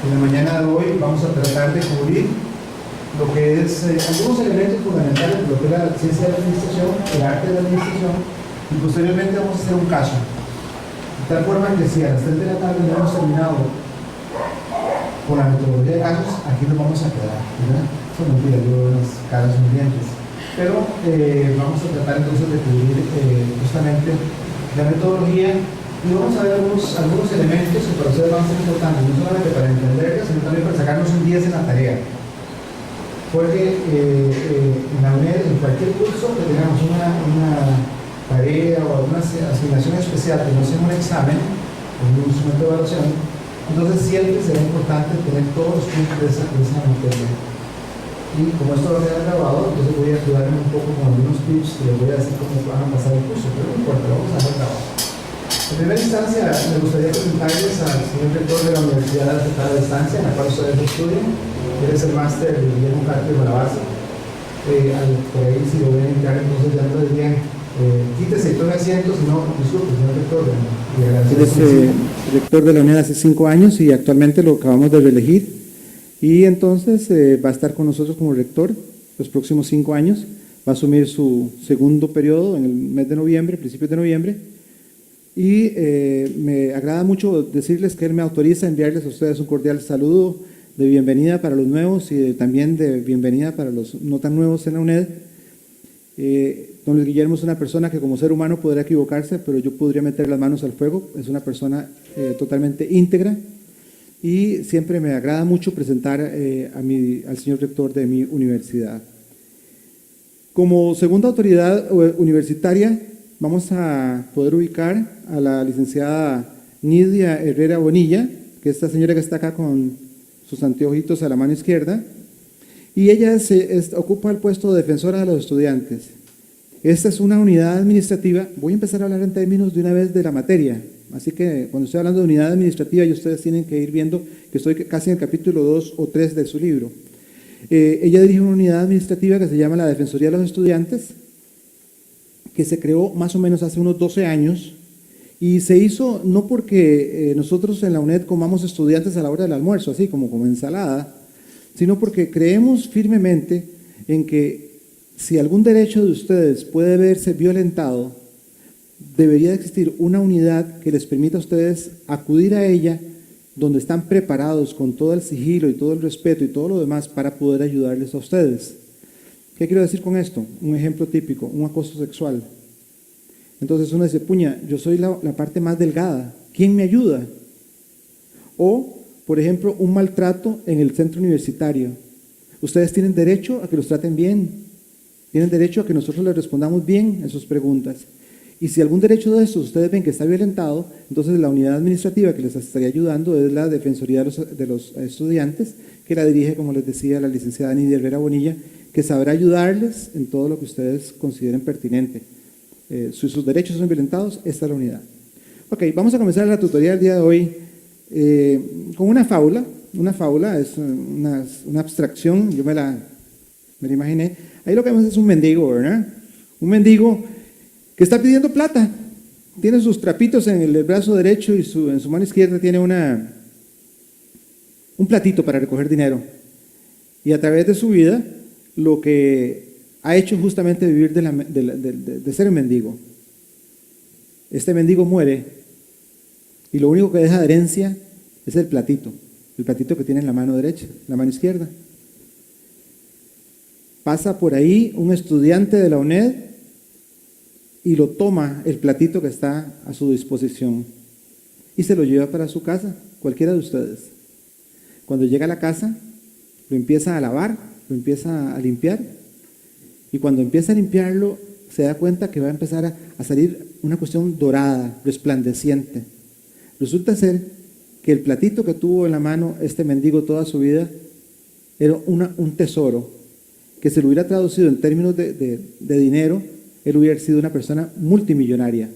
En la mañana de hoy vamos a tratar de cubrir lo que es algunos elementos fundamentales de lo que es la ciencia de la administración, el arte de la administración, y posteriormente vamos a hacer un caso. De tal forma que si a las 3 de la tarde no hemos terminado con la metodología de casos, aquí nos vamos a quedar, ¿verdad? Eso no mentira, yo veo unas caras sonrientes. Pero vamos a tratar entonces de cubrir justamente la metodología y vamos a ver algunos elementos que para ustedes van a ser importantes, no solamente para entenderlas, sino también para sacarnos un 10 en la tarea. Porque en la UNED, en cualquier curso que tengamos una tarea o alguna asignación especial que no sea un examen o un instrumento de evaluación, entonces siempre será importante tener todos los puntos de esa materia. Y como esto va a quedar grabado, entonces voy a ayudarme un poco con algunos tips que les voy a decir cómo van a pasar el curso, pero no importa, vamos a hacer el trabajo. En primera instancia, me gustaría presentarles al señor rector de la Universidad Estatal de Estancia, en la cual ustedes estudian. Él es el máster de Guillermo Carpio de la base. Por ahí, si lo ven entrar, entonces ya no les digan, quítese y tome asiento, sino, disculpe, señor rector. Él es rector de la UNED hace 5 años y actualmente lo acabamos de reelegir. Y entonces va a estar con nosotros como rector los próximos 5 años. Va a asumir su segundo periodo en el mes de noviembre, principios de noviembre. Y me agrada mucho decirles que él me autoriza a enviarles a ustedes un cordial saludo de bienvenida para los nuevos y también de bienvenida para los no tan nuevos en la UNED. Don Luis Guillermo es una persona que como ser humano podrá equivocarse, pero yo podría meter las manos al fuego. Es una persona totalmente íntegra y siempre me agrada mucho presentar al señor rector de mi universidad. Como segunda autoridad universitaria, vamos a poder ubicar a la licenciada Nidia Herrera Bonilla, que es esta señora que está acá con sus anteojitos a la mano izquierda, y ella ocupa el puesto de defensora de los estudiantes. Esta es una unidad administrativa. Voy a empezar a hablar en términos de una vez de la materia, así que cuando estoy hablando de unidad administrativa, y ustedes tienen que ir viendo que estoy casi en el capítulo 2 o 3 de su libro. Ella dirige una unidad administrativa que se llama la Defensoría de los Estudiantes, que se creó más o menos hace unos 12 años, y se hizo no porque nosotros en la UNED comamos estudiantes a la hora del almuerzo, así como ensalada, sino porque creemos firmemente en que si algún derecho de ustedes puede verse violentado, debería existir una unidad que les permita a ustedes acudir a ella, donde están preparados con todo el sigilo y todo el respeto y todo lo demás para poder ayudarles a ustedes. ¿Qué quiero decir con esto? Un ejemplo típico, un acoso sexual. Entonces uno dice, puña, yo soy la parte más delgada, ¿quién me ayuda? O, por ejemplo, un maltrato en el centro universitario. Ustedes tienen derecho a que los traten bien, tienen derecho a que nosotros les respondamos bien en sus preguntas. Y si algún derecho de estos ustedes ven que está violentado, entonces la unidad administrativa que les estaría ayudando es la Defensoría de los Estudiantes, que la dirige, como les decía, la licenciada Nidia Herrera Bonilla, que sabrá ayudarles en todo lo que ustedes consideren pertinente. Si sus derechos son violentados, esta es la unidad. Ok, vamos a comenzar la tutoría del día de hoy con una fábula. Una fábula es una abstracción, yo me la imaginé. Ahí lo que vemos es un mendigo, ¿verdad? Un mendigo que está pidiendo plata. Tiene sus trapitos en el brazo derecho y en su mano izquierda tiene un platito para recoger dinero. Y a través de su vida, lo que ha hecho justamente vivir de ser un mendigo. Este mendigo muere y lo único que deja de herencia es el platito que tiene en la mano derecha, la mano izquierda. Pasa por ahí un estudiante de la UNED y lo toma el platito que está a su disposición y se lo lleva para su casa, cualquiera de ustedes. Cuando llega a la casa, lo empieza a lavar, lo empieza a limpiar, y cuando empieza a limpiarlo, se da cuenta que va a empezar a salir una cuestión dorada, resplandeciente. Resulta ser que el platito que tuvo en la mano este mendigo toda su vida era un tesoro, que se lo hubiera traducido en términos de dinero, él hubiera sido una persona multimillonaria,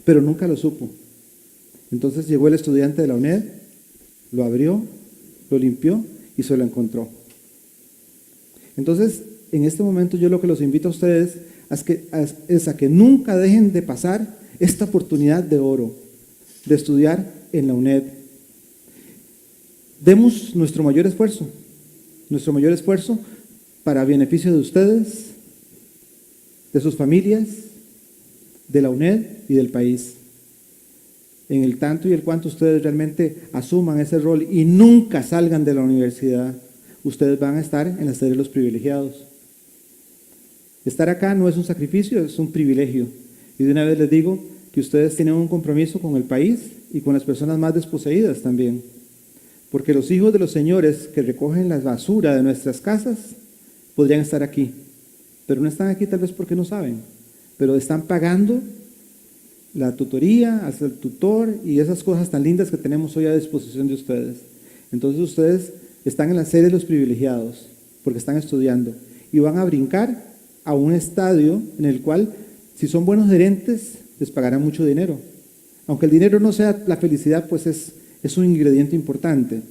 pero nunca lo supo. Entonces llegó el estudiante de la UNED, lo abrió, lo limpió y se lo encontró. Entonces, en este momento yo lo que los invito a ustedes es a que nunca dejen de pasar esta oportunidad de oro de estudiar en la UNED. demos nuestro mayor esfuerzo para beneficio de ustedes, de sus familias, de la UNED y del país. En el tanto y el cuanto ustedes realmente asuman ese rol y nunca salgan de la universidad, ustedes van a estar en la sede de los privilegiados. Estar acá no es un sacrificio, es un privilegio. Y de una vez les digo que ustedes tienen un compromiso con el país y con las personas más desposeídas también. Porque los hijos de los señores que recogen la basura de nuestras casas podrían estar aquí, pero no están aquí tal vez porque no saben, pero están pagando la tutoría, hasta el tutor y esas cosas tan lindas que tenemos hoy a disposición de ustedes. Entonces ustedes están en la sede de los privilegiados porque están estudiando y van a brincar a un estadio en el cual, si son buenos gerentes, les pagarán mucho dinero. Aunque el dinero no sea la felicidad, pues es un ingrediente importante.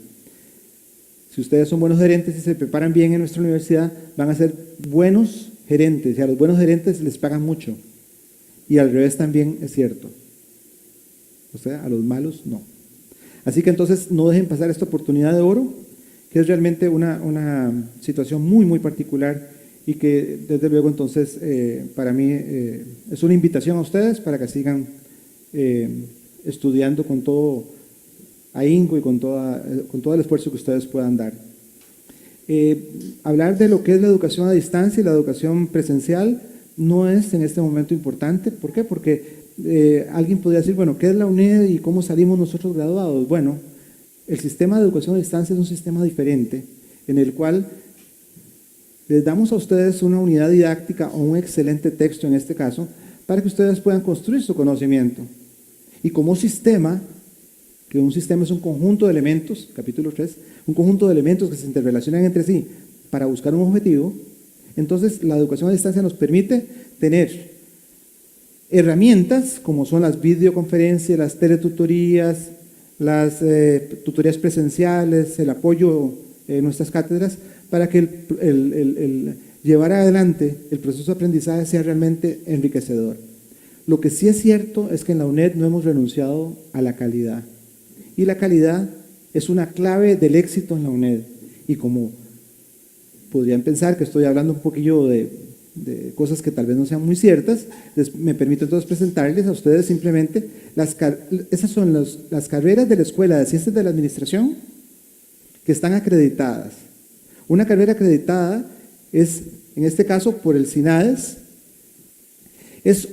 Si ustedes son buenos gerentes y se preparan bien en nuestra universidad, van a ser buenos gerentes, y a los buenos gerentes les pagan mucho. Y al revés también es cierto. O sea, a los malos no. Así que entonces no dejen pasar esta oportunidad de oro, que es realmente una situación muy, muy particular y que desde luego entonces para mí es una invitación a ustedes para que sigan estudiando con todo ahínco y con todo el esfuerzo que ustedes puedan dar. Hablar de lo que es la educación a distancia y la educación presencial no es en este momento importante. ¿Por qué? Porque alguien podría decir, bueno, ¿qué es la UNED y cómo salimos nosotros graduados? Bueno, el sistema de educación a distancia es un sistema diferente en el cual les damos a ustedes una unidad didáctica o un excelente texto en este caso para que ustedes puedan construir su conocimiento. Y como sistema, que un sistema es un conjunto de elementos, capítulo 3, un conjunto de elementos que se interrelacionan entre sí para buscar un objetivo, entonces la educación a distancia nos permite tener herramientas como son las videoconferencias, las teletutorías, las tutorías presenciales, el apoyo en nuestras cátedras, para que el llevar adelante el proceso de aprendizaje sea realmente enriquecedor. Lo que sí es cierto es que en la UNED no hemos renunciado a la calidad. Y la calidad es una clave del éxito en la UNED. Y como podrían pensar que estoy hablando un poquillo de cosas que tal vez no sean muy ciertas, me permito entonces presentarles a ustedes simplemente esas son las carreras de la Escuela de Ciencias de la Administración que están acreditadas. Una carrera acreditada es, en este caso, por el SINADES, es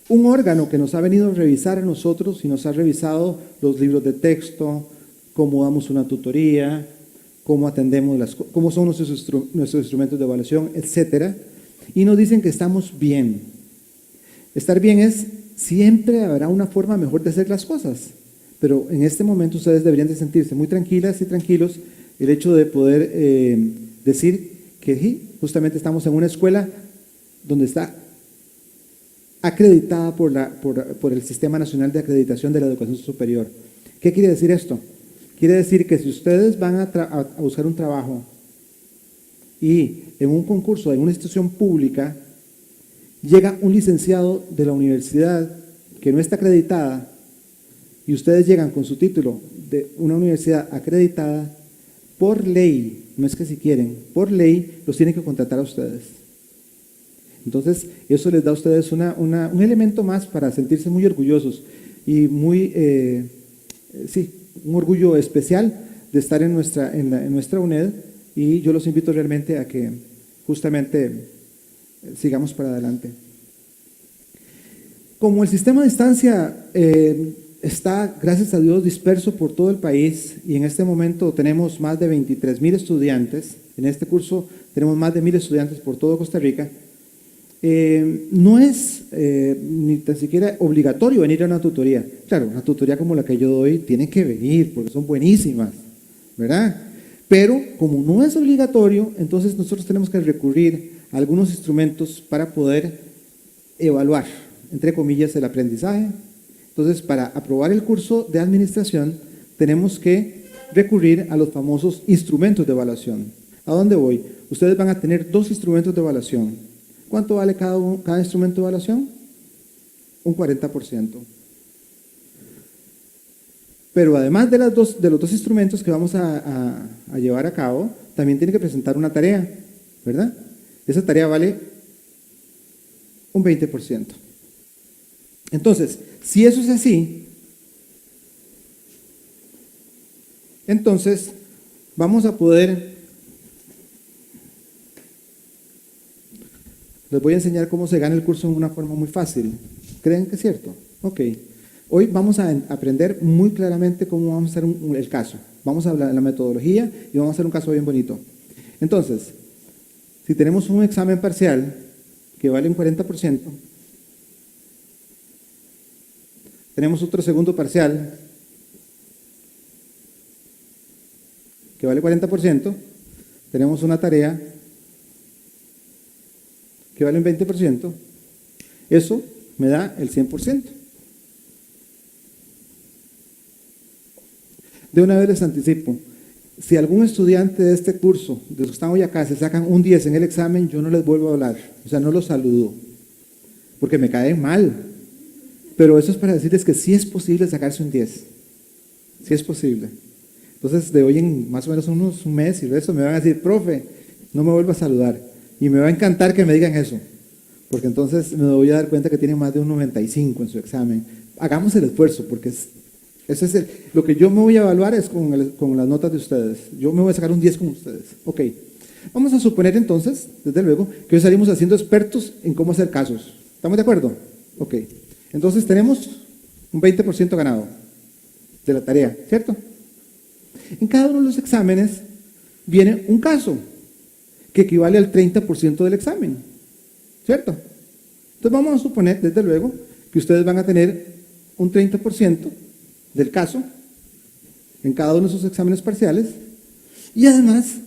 un órgano que nos ha venido a revisar a nosotros y nos ha revisado los libros de texto, cómo damos una tutoría, cómo atendemos cómo son nuestros instrumentos de evaluación, etcétera, y nos dicen que estamos bien. Estar bien es, siempre habrá una forma mejor de hacer las cosas, pero en este momento ustedes deberían de sentirse muy tranquilas y tranquilos el hecho de poder decir que justamente estamos en una escuela donde está acreditada por el Sistema Nacional de Acreditación de la Educación Superior. ¿Qué quiere decir esto? Quiere decir que si ustedes van a buscar un trabajo y en un concurso, en una institución pública, llega un licenciado de la universidad que no está acreditada y ustedes llegan con su título de una universidad acreditada, por ley, no es que si quieren, por ley los tienen que contratar a ustedes. Entonces, eso les da a ustedes un elemento más para sentirse muy orgullosos y muy, un orgullo especial de estar en nuestra UNED, y yo los invito realmente a que justamente sigamos para adelante. Como el sistema de distancia está, gracias a Dios, disperso por todo el país y en este momento tenemos más de 23,000 estudiantes, en este curso tenemos más de 1,000 estudiantes por todo Costa Rica, no es ni tan siquiera obligatorio venir a una tutoría. Claro, una tutoría como la que yo doy tiene que venir porque son buenísimas, ¿verdad? Pero como no es obligatorio, entonces nosotros tenemos que recurrir a algunos instrumentos para poder evaluar, entre comillas, el aprendizaje. Entonces, para aprobar el curso de administración, tenemos que recurrir a los famosos instrumentos de evaluación. ¿A dónde voy? Ustedes van a tener 2 instrumentos de evaluación. ¿Cuánto vale cada instrumento de evaluación? Un 40%. Pero además de los dos instrumentos que vamos a llevar a cabo, también tiene que presentar una tarea, ¿verdad? Esa tarea vale un 20%. Entonces, si eso es así, entonces vamos a poder, les voy a enseñar cómo se gana el curso de una forma muy fácil. ¿Creen que es cierto? Ok. Hoy vamos a aprender muy claramente cómo vamos a hacer el caso. Vamos a hablar de la metodología y vamos a hacer un caso bien bonito. Entonces, si tenemos un examen parcial que vale un 40%, tenemos otro segundo parcial que vale 40%, tenemos una tarea que vale un 20%, eso me da el 100%. De una vez les anticipo, si algún estudiante de este curso, de los que están hoy acá, se sacan un 10 en el examen, yo no les vuelvo a hablar, o sea, no los saludo, porque me caen mal. Pero eso es para decirles que sí es posible sacarse un 10, sí es posible. Entonces, de hoy en más o menos un mes y eso me van a decir, profe, no me vuelva a saludar. Y me va a encantar que me digan eso, porque entonces me voy a dar cuenta que tienen más de un 95 en su examen. Hagamos el esfuerzo, porque eso es lo que yo me voy a evaluar es con las notas de ustedes. Yo me voy a sacar un 10 con ustedes. Ok, vamos a suponer entonces, desde luego, que hoy salimos haciendo expertos en cómo hacer casos. ¿Estamos de acuerdo? Ok, entonces tenemos un 20% ganado de la tarea, ¿cierto? En cada uno de los exámenes viene un caso que equivale al 30% del examen, ¿cierto? Entonces vamos a suponer, desde luego, que ustedes van a tener un 30% del caso en cada uno de sus exámenes parciales y además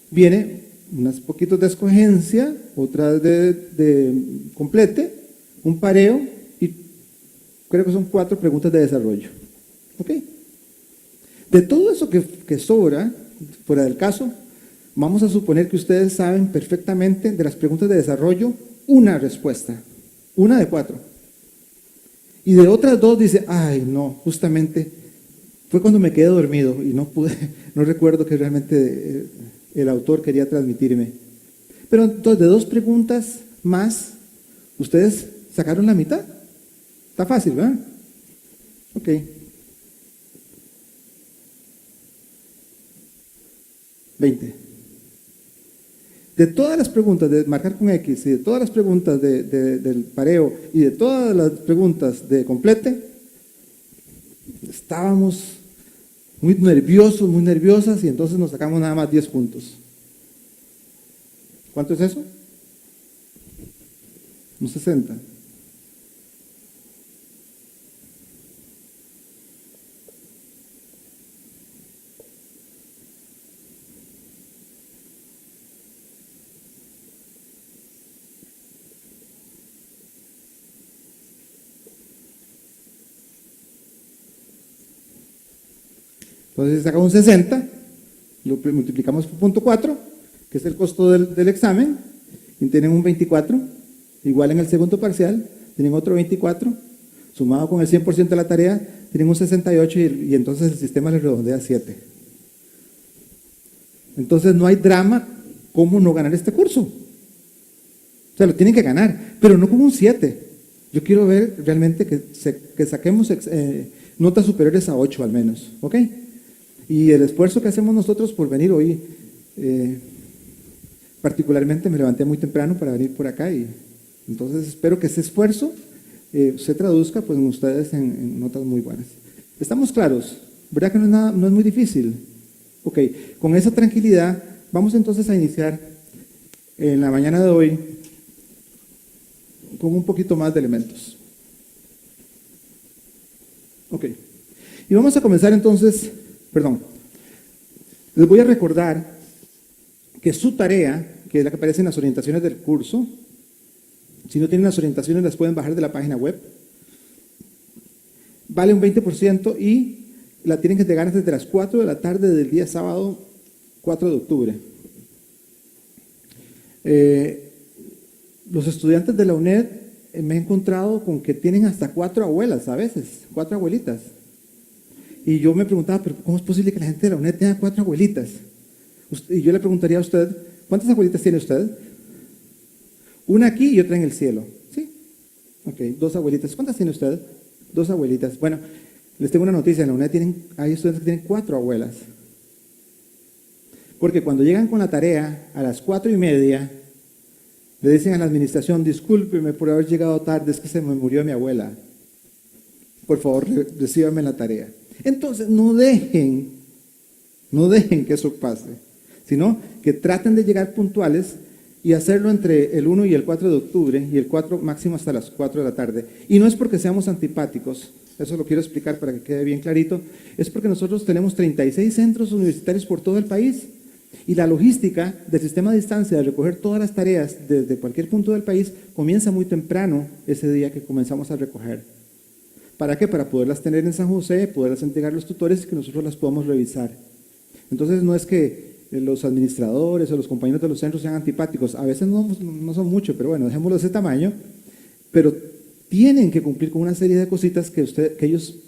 viene unas poquitos de escogencia, otras de complete, un pareo y creo que son 4 preguntas de desarrollo. ¿Ok? De todo eso que sobra, fuera del caso, vamos a suponer que ustedes saben perfectamente de las preguntas de desarrollo una respuesta, una de 4. Y de otras 2 dice, ay no, justamente fue cuando me quedé dormido y no recuerdo que realmente el autor quería transmitirme. Pero entonces de 2 preguntas más, ustedes sacaron la mitad. Está fácil, ¿verdad? Ok. De todas las preguntas de marcar con X y de todas las preguntas del pareo y de todas las preguntas de complete, estábamos muy nerviosos, muy nerviosas y entonces nos sacamos nada más 10 puntos. ¿Cuánto es eso? Un 60. Entonces, si sacamos un 60, lo multiplicamos por 0.4, que es el costo del examen, y tienen un 24, igual en el segundo parcial, tienen otro 24, sumado con el 100% de la tarea, tienen un 68 y entonces el sistema les redondea a 7. Entonces, no hay drama cómo no ganar este curso. O sea, lo tienen que ganar, pero no con un 7. Yo quiero ver realmente que saquemos notas superiores a 8 al menos, ¿ok? Y el esfuerzo que hacemos nosotros por venir hoy, particularmente me levanté muy temprano para venir por acá y entonces espero que ese esfuerzo se traduzca pues en ustedes en notas muy buenas. ¿Estamos claros? ¿Verdad que no es muy difícil? Ok, con esa tranquilidad vamos entonces a iniciar en la mañana de hoy con un poquito más de elementos. Ok, y vamos a comenzar entonces. Les voy a recordar que su tarea, que es la que aparece en las orientaciones del curso, si no tienen las orientaciones las pueden bajar de la página web, vale un 20% y la tienen que entregar desde las 4 de la tarde del día sábado 4 de octubre. Los estudiantes de la UNED me he encontrado con que tienen hasta 4 abuelas a veces, 4 abuelitas. Y yo me preguntaba, pero ¿cómo es posible que la gente de la UNED tenga 4 abuelitas? Y yo le preguntaría a usted, ¿cuántas abuelitas tiene usted? Una aquí y otra en el cielo. ¿Sí? Ok, 2 abuelitas. ¿Cuántas tiene usted? 2 abuelitas. Bueno, les tengo una noticia. En la UNED hay estudiantes que tienen 4 abuelas. Porque cuando llegan con la tarea a las 4:30, le dicen a la administración, discúlpeme por haber llegado tarde, es que se me murió mi abuela. Por favor, recíbame la tarea. Entonces, no dejen que eso pase, sino que traten de llegar puntuales y hacerlo entre el 1 y el 4 de octubre, y el 4 máximo hasta las 4 de la tarde. Y no es porque seamos antipáticos, eso lo quiero explicar para que quede bien clarito, es porque nosotros tenemos 36 centros universitarios por todo el país, y la logística del sistema de distancia de recoger todas las tareas desde cualquier punto del país comienza muy temprano ese día que comenzamos a recoger. ¿Para qué? Para poderlas tener en San José, poderlas entregar a los tutores y que nosotros las podamos revisar. Entonces no es que los administradores o los compañeros de los centros sean antipáticos, a veces no son mucho, pero bueno, dejémoslo de ese tamaño, pero tienen que cumplir con una serie de cositas que ellos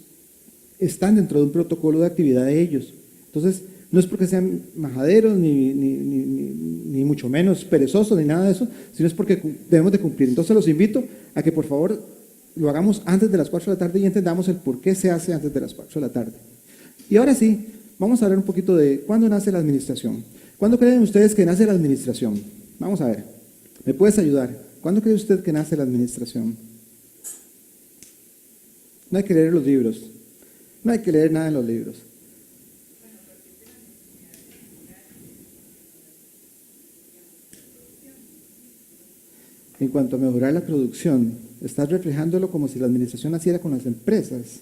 están dentro de un protocolo de actividad de ellos. Entonces, no es porque sean majaderos, ni mucho menos perezosos, ni nada de eso, sino es porque debemos de cumplir. Entonces los invito a que por favor lo hagamos antes de las 4 de la tarde y entendamos el por qué se hace antes de las 4 de la tarde. Y ahora sí, vamos a hablar un poquito de cuándo nace la administración. ¿Cuándo creen ustedes que nace la administración? Vamos a ver, ¿me puedes ayudar? ¿Cuándo cree usted que nace la administración? No hay que leer los libros, no hay que leer nada en los libros. En cuanto a mejorar la producción, estás reflejándolo como si la administración naciera con las empresas.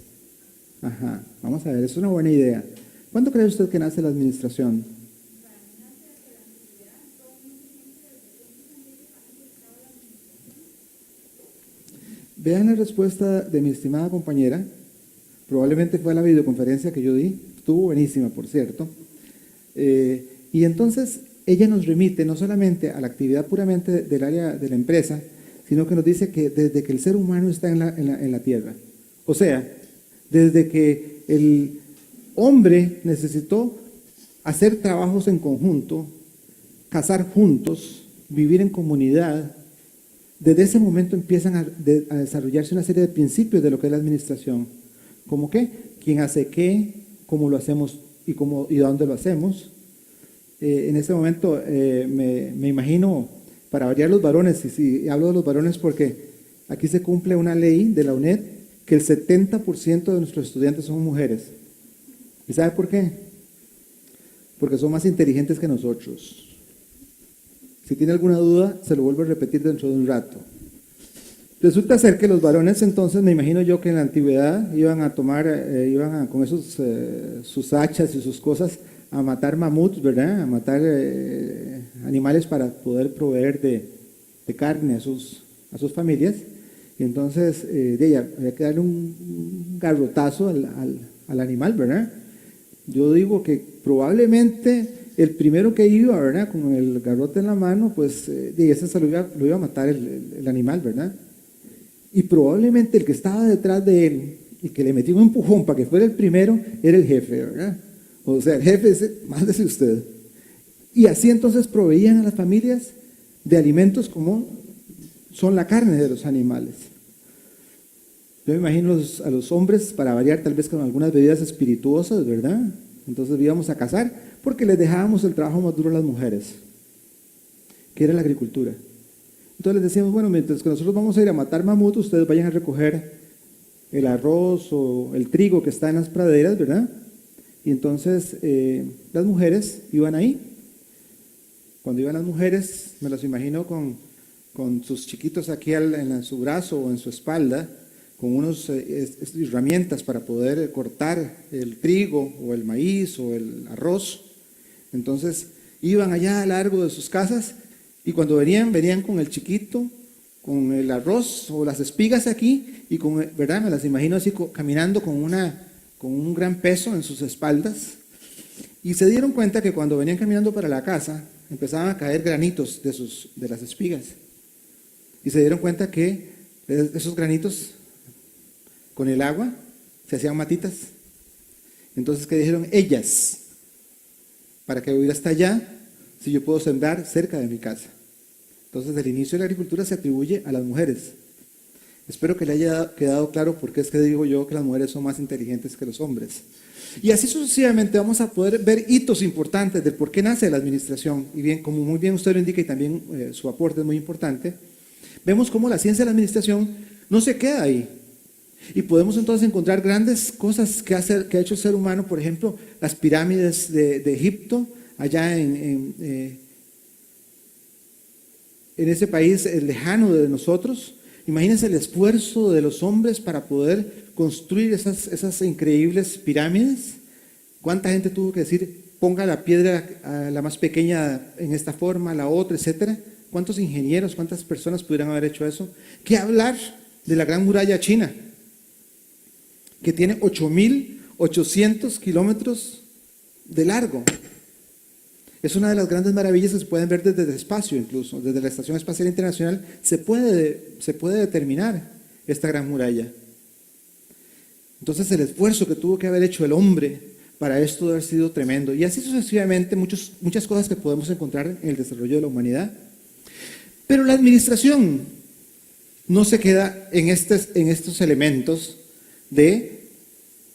Ajá, vamos a ver, es una buena idea. ¿Cuándo cree usted que nace la administración? Vean la respuesta de mi estimada compañera, probablemente fue la videoconferencia que yo di, estuvo buenísima, por cierto. Y entonces ella nos remite no solamente a la actividad puramente del área de la empresa, sino que nos dice que desde que el ser humano está en la tierra, o sea, desde que el hombre necesitó hacer trabajos en conjunto, cazar juntos, vivir en comunidad, desde ese momento empiezan a desarrollarse una serie de principios de lo que es la administración. ¿Cómo qué? ¿Quién hace qué? ¿Cómo lo hacemos y dónde lo hacemos? En este momento me imagino, para variar los varones, y hablo de los varones porque aquí se cumple una ley de la UNED que el 70% de nuestros estudiantes son mujeres. ¿Y sabe por qué? Porque son más inteligentes que nosotros. Si tiene alguna duda, se lo vuelvo a repetir dentro de un rato. Resulta ser que los varones entonces, me imagino yo que en la antigüedad iban con sus hachas y sus cosas a matar mamuts, ¿verdad? A matar animales para poder proveer de carne a sus familias. Y entonces, había que darle un garrotazo al animal, ¿verdad? Yo digo que probablemente el primero que iba, ¿verdad? Con el garrote en la mano, pues, ese lo iba a matar el animal, ¿verdad? Y probablemente el que estaba detrás de él y que le metió un empujón para que fuera el primero, era el jefe, ¿verdad? O sea, el jefe es, mándese usted. Y así entonces proveían a las familias de alimentos como son la carne de los animales. Yo me imagino a los hombres, para variar, tal vez con algunas bebidas espirituosas, ¿verdad? Entonces íbamos a cazar porque les dejábamos el trabajo más duro a las mujeres, que era la agricultura. Entonces les decíamos, bueno, mientras que nosotros vamos a ir a matar mamut, ustedes vayan a recoger el arroz o el trigo que está en las praderas, ¿verdad? Y entonces las mujeres iban ahí. Cuando iban las mujeres, me las imagino con sus chiquitos aquí en su brazo o en su espalda, con unas herramientas para poder cortar el trigo o el maíz o el arroz. Entonces iban allá a largo de sus casas y cuando venían con el chiquito, con el arroz o las espigas aquí y ¿verdad? Me las imagino así caminando con un gran peso en sus espaldas. Y se dieron cuenta que cuando venían caminando para la casa empezaban a caer granitos de las espigas. Y se dieron cuenta que esos granitos con el agua se hacían matitas. Entonces, ¿qué dijeron? Ellas. ¿Para qué voy a ir hasta allá si yo puedo sembrar cerca de mi casa? Entonces, el inicio de la agricultura se atribuye a las mujeres. Espero que le haya quedado claro por qué es que digo yo que las mujeres son más inteligentes que los hombres. Y así sucesivamente vamos a poder ver hitos importantes del por qué nace la administración. Y bien, como muy bien usted lo indica y también su aporte es muy importante, vemos cómo la ciencia de la administración no se queda ahí. Y podemos entonces encontrar grandes cosas que ha hecho el ser humano, por ejemplo, las pirámides de Egipto, allá en ese país lejano de nosotros. Imagínense el esfuerzo de los hombres para poder construir esas increíbles pirámides. ¿Cuánta gente tuvo que decir, ponga la piedra la más pequeña en esta forma, la otra, etcétera? ¿Cuántos ingenieros, cuántas personas pudieran haber hecho eso? ¿Qué hablar de la Gran Muralla China, que tiene 8.800 kilómetros de largo? Es una de las grandes maravillas que se pueden ver desde el espacio, incluso desde la Estación Espacial Internacional se puede determinar esta gran muralla. Entonces el esfuerzo que tuvo que haber hecho el hombre para esto debe haber sido tremendo. Y así sucesivamente muchas cosas que podemos encontrar en el desarrollo de la humanidad. Pero la administración no se queda en estos elementos de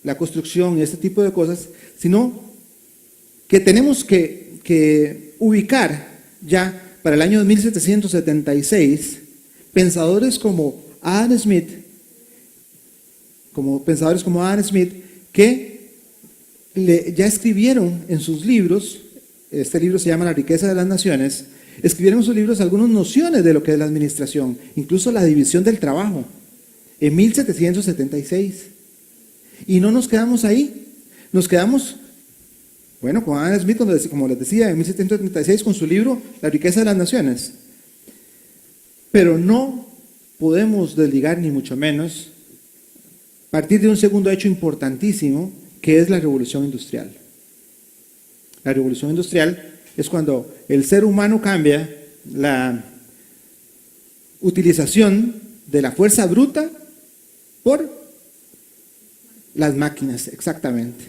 la construcción y este tipo de cosas, sino que tenemos que ubicar ya para el año 1776 pensadores como Adam Smith, que ya escribieron en sus libros, este libro se llama La riqueza de las naciones, escribieron en sus libros algunas nociones de lo que es la administración, incluso la división del trabajo, en 1776. Y no nos quedamos ahí, nos quedamos, bueno, con Adam Smith, como les decía, en 1736 con su libro La riqueza de las naciones. Pero no podemos desligar, ni mucho menos, partir de un segundo hecho importantísimo, que es la revolución industrial. La revolución industrial es cuando el ser humano cambia la utilización de la fuerza bruta por las máquinas, exactamente.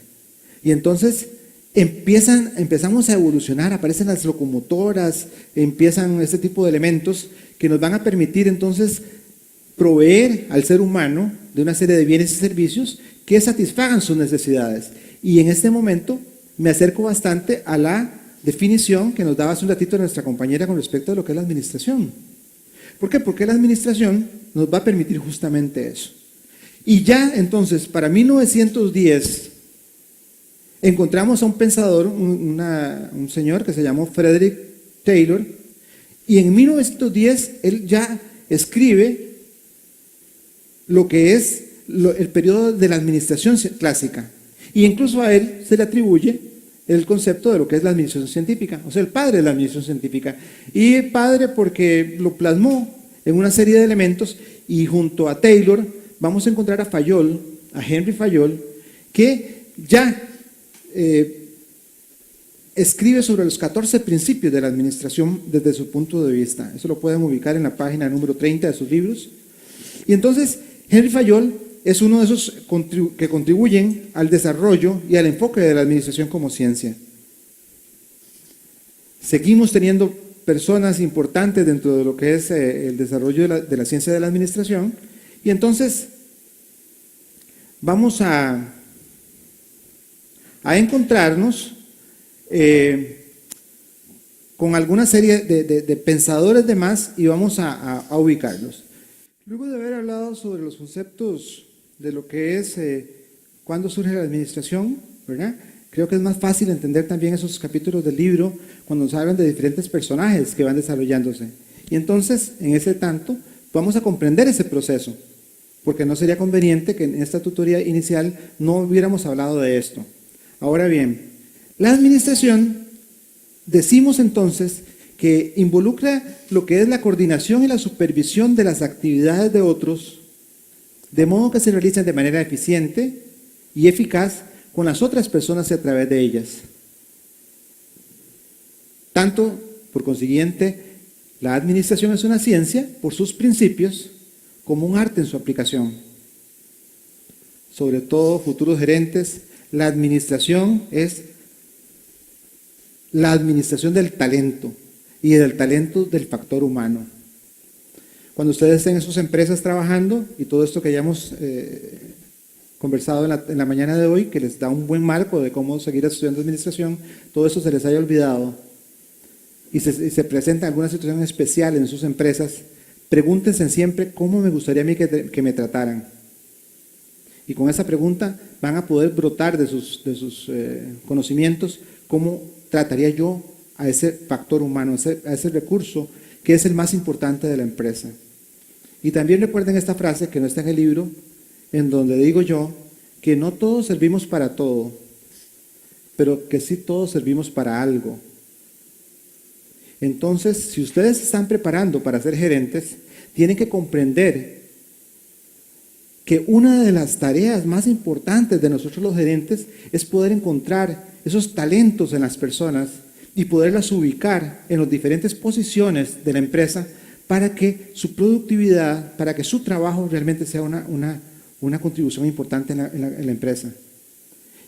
Y entonces empezamos a evolucionar, aparecen las locomotoras, empiezan este tipo de elementos que nos van a permitir entonces proveer al ser humano de una serie de bienes y servicios que satisfagan sus necesidades. Y en este momento me acerco bastante a la definición que nos daba hace un ratito nuestra compañera con respecto a lo que es la administración. ¿Por qué? Porque la administración nos va a permitir justamente eso. Y ya entonces, para 1910, encontramos a un pensador, un señor que se llamó Frederick Taylor, y en 1910 él ya escribe lo que es el periodo de la administración clásica. Y incluso a él se le atribuye el concepto de lo que es la administración científica, o sea, el padre de la administración científica. Y padre porque lo plasmó en una serie de elementos, y junto a Taylor vamos a encontrar a Fayol, a Henry Fayol, que ya escribe sobre los 14 principios de la administración desde su punto de vista. Eso lo pueden ubicar en la página número 30 de sus libros. Y entonces Henry Fayol es uno de esos que contribuyen al desarrollo y al enfoque de la administración como ciencia. Seguimos teniendo personas importantes dentro de lo que es el desarrollo de la ciencia de la administración, y entonces vamos a encontrarnos con alguna serie de pensadores de más, y vamos a ubicarlos. Luego de haber hablado sobre los conceptos de lo que es cuándo surge la administración, ¿verdad? Creo que es más fácil entender también esos capítulos del libro cuando nos hablan de diferentes personajes que van desarrollándose. Y entonces, en ese tanto, vamos a comprender ese proceso, porque no sería conveniente que en esta tutoría inicial no hubiéramos hablado de esto. Ahora bien, la administración, decimos entonces, que involucra lo que es la coordinación y la supervisión de las actividades de otros, de modo que se realicen de manera eficiente y eficaz con las otras personas y a través de ellas. Tanto, por consiguiente, la administración es una ciencia por sus principios, como un arte en su aplicación. Sobre todo, futuros gerentes, La administración es la administración del talento y del talento del factor humano. Cuando ustedes estén en sus empresas trabajando y todo esto que hayamos conversado en la mañana de hoy, que les da un buen marco de cómo seguir estudiando administración, todo eso se les haya olvidado y se presenta alguna situación especial en sus empresas, pregúntense siempre cómo me gustaría a mí que me trataran. Y con esa pregunta van a poder brotar de sus conocimientos cómo trataría yo a ese factor humano, a ese recurso que es el más importante de la empresa. Y también recuerden esta frase que no está en el libro, en donde digo yo que no todos servimos para todo, pero que sí todos servimos para algo. Entonces, si ustedes se están preparando para ser gerentes, tienen que comprender que una de las tareas más importantes de nosotros los gerentes es poder encontrar esos talentos en las personas y poderlas ubicar en las diferentes posiciones de la empresa para que su productividad, para que su trabajo realmente sea una contribución importante en la empresa.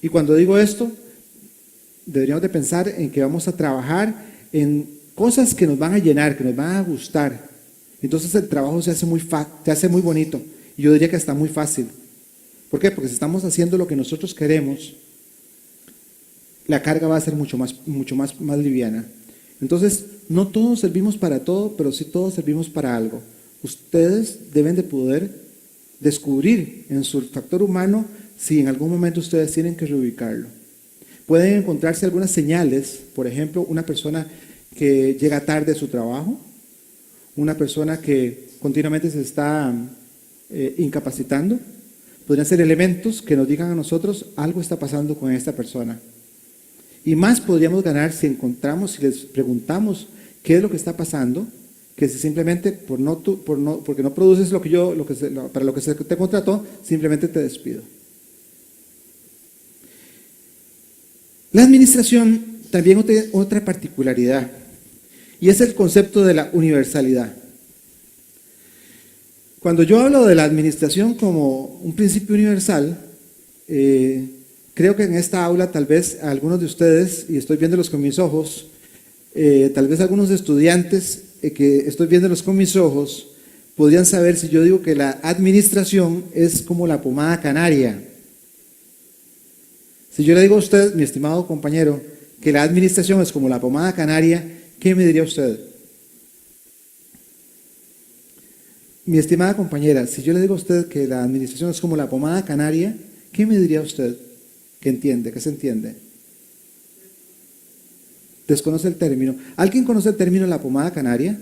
Y cuando digo esto, deberíamos de pensar en que vamos a trabajar en cosas que nos van a llenar, que nos van a gustar. Entonces el trabajo se hace muy bonito. Y yo diría que está muy fácil. ¿Por qué? Porque si estamos haciendo lo que nosotros queremos, la carga va a ser mucho más liviana. Entonces, no todos servimos para todo, pero sí todos servimos para algo. Ustedes deben de poder descubrir en su factor humano si en algún momento ustedes tienen que reubicarlo. Pueden encontrarse algunas señales, por ejemplo, una persona que llega tarde a su trabajo, una persona que continuamente se está incapacitando. Podrían ser elementos que nos digan a nosotros algo está pasando con esta persona. Y más podríamos ganar si encontramos, si les preguntamos qué es lo que está pasando, que si simplemente porque no produces para lo que se te contrató, simplemente te despido. La administración también tiene otra particularidad, y es el concepto de la universalidad. Cuando yo hablo de la administración como un principio universal, creo que en esta aula tal vez a algunos de ustedes, y estoy viéndolos con mis ojos, tal vez algunos estudiantes que estoy viéndolos con mis ojos, podrían saber si yo digo que la administración es como la pomada canaria. Si yo le digo a usted, mi estimado compañero, que la administración es como la pomada canaria, ¿qué me diría usted? Mi estimada compañera, si yo le digo a usted que la administración es como la pomada canaria, ¿qué me diría usted? ¿Qué entiende? ¿Qué se entiende? Desconoce el término. ¿Alguien conoce el término la pomada canaria?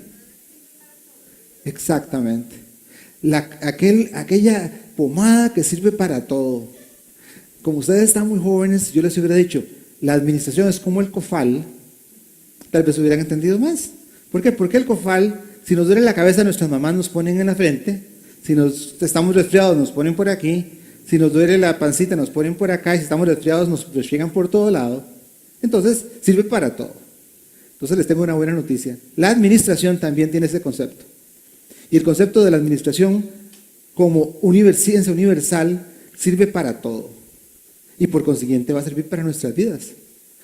Exactamente. Aquella pomada que sirve para todo. Como ustedes están muy jóvenes, yo les hubiera dicho, la administración es como el cofal, tal vez hubieran entendido más. ¿Por qué? Porque el cofal, si nos duele la cabeza, nuestras mamás nos ponen en la frente, si estamos resfriados, nos ponen por aquí, si nos duele la pancita, nos ponen por acá, y si estamos resfriados, nos resfriegan por todo lado. Entonces, sirve para todo. Entonces, les tengo una buena noticia. La administración también tiene ese concepto. Y el concepto de la administración como ciencia universal sirve para todo. Y por consiguiente va a servir para nuestras vidas.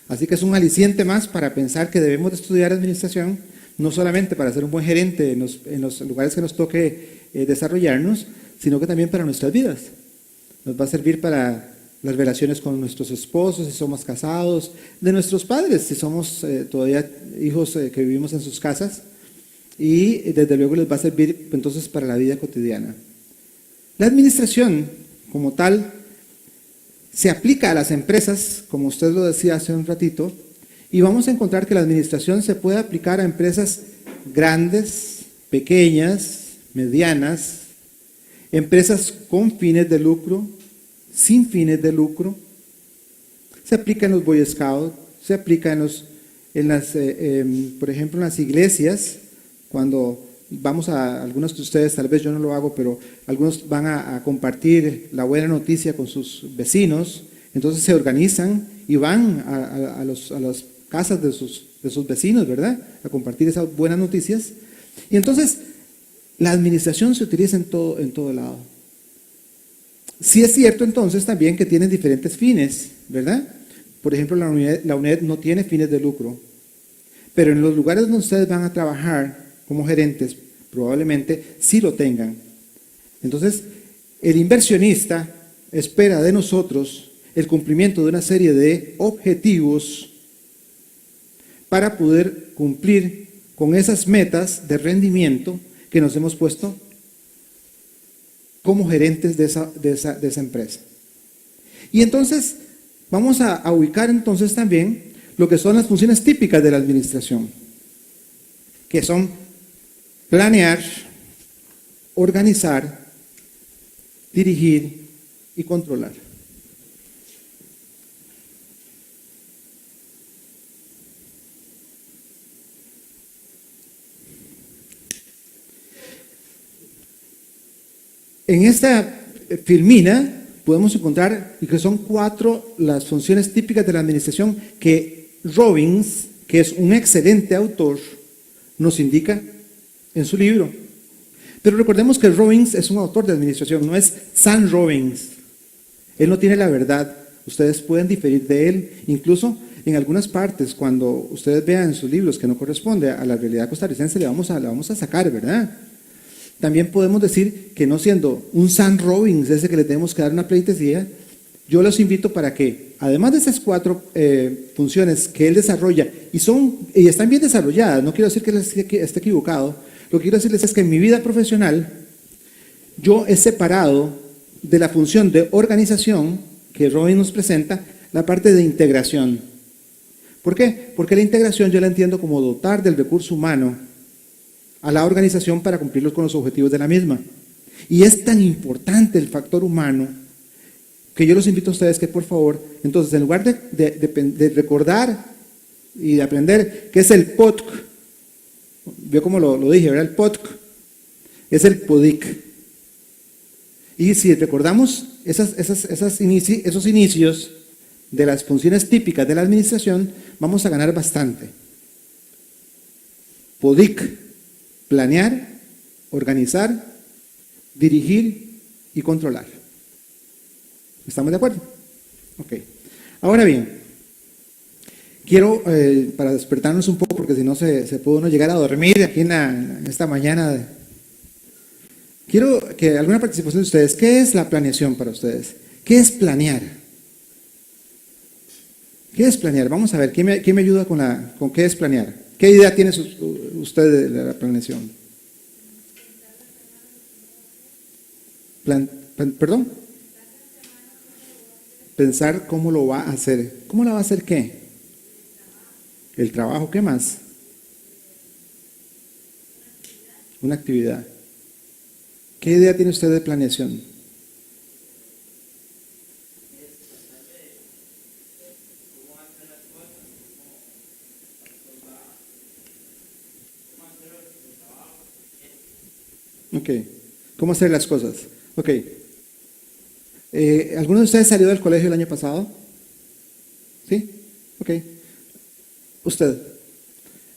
Así que es un aliciente más para pensar que debemos de estudiar administración, no solamente para ser un buen gerente en los lugares que nos toque desarrollarnos, sino que también para nuestras vidas. Nos va a servir para las relaciones con nuestros esposos, si somos casados, de nuestros padres, si somos todavía hijos que vivimos en sus casas, y desde luego les va a servir entonces para la vida cotidiana. La administración, como tal, se aplica a las empresas, como usted lo decía hace un ratito, y vamos a encontrar que la administración se puede aplicar a empresas grandes, pequeñas, medianas, empresas con fines de lucro, sin fines de lucro. Se aplica en los Boy Scouts, se aplica por ejemplo, en las iglesias, cuando vamos a, algunos de ustedes, tal vez yo no lo hago, pero algunos van a compartir la buena noticia con sus vecinos, entonces se organizan y van a las casas de sus vecinos, ¿verdad? A compartir esas buenas noticias. Y entonces la administración se utiliza en todo lado. Sí es cierto entonces también que tienen diferentes fines, ¿verdad? Por ejemplo, la UNED no tiene fines de lucro, pero en los lugares donde ustedes van a trabajar como gerentes, probablemente sí lo tengan. Entonces, el inversionista espera de nosotros el cumplimiento de una serie de objetivos para poder cumplir con esas metas de rendimiento que nos hemos puesto como gerentes de esa empresa. Y entonces vamos a ubicar entonces también lo que son las funciones típicas de la administración, que son planear, organizar, dirigir y controlar. En esta filmina podemos encontrar, y que son 4 las funciones típicas de la administración que Robbins, que es un excelente autor, nos indica en su libro. Pero recordemos que Robbins es un autor de administración, no es Sam Robbins. Él no tiene la verdad. Ustedes pueden diferir de él, incluso en algunas partes, cuando ustedes vean en sus libros que no corresponde a la realidad costarricense, le vamos a sacar, ¿verdad? También podemos decir que no siendo un Sam Robbins ese que le tenemos que dar una pleitesía, yo los invito para que, además de esas 4 funciones que él desarrolla, y están bien desarrolladas, no quiero decir que él esté equivocado, lo que quiero decirles es que en mi vida profesional, yo he separado de la función de organización que Robbins nos presenta, la parte de integración. ¿Por qué? Porque la integración yo la entiendo como dotar del recurso humano a la organización para cumplir con los objetivos de la misma. Y es tan importante el factor humano que yo los invito a ustedes que por favor, entonces en lugar de recordar y de aprender qué es el POTC, vio como lo dije, ¿verdad? El POTC es el PODIC. Y si recordamos esos inicios de las funciones típicas de la administración, vamos a ganar bastante. PODIC: planear, organizar, dirigir y controlar. ¿Estamos de acuerdo? Ok. Ahora bien, quiero, para despertarnos un poco, porque si no se puede uno llegar a dormir aquí en esta mañana, quiero que alguna participación de ustedes. ¿Qué es la planeación para ustedes? ¿Qué es planear? ¿Qué es planear? Vamos a ver, ¿quién me ayuda con qué es planear? ¿Qué idea tiene usted de la planeación? ¿Perdón? Pensar cómo lo va a hacer. ¿Cómo la va a hacer qué? El trabajo, ¿qué más? Una actividad. ¿Qué idea tiene usted de planeación? Ok. ¿Cómo hacer las cosas? Ok. ¿Alguno de ustedes salió del colegio el año pasado? ¿Sí? Ok. Usted.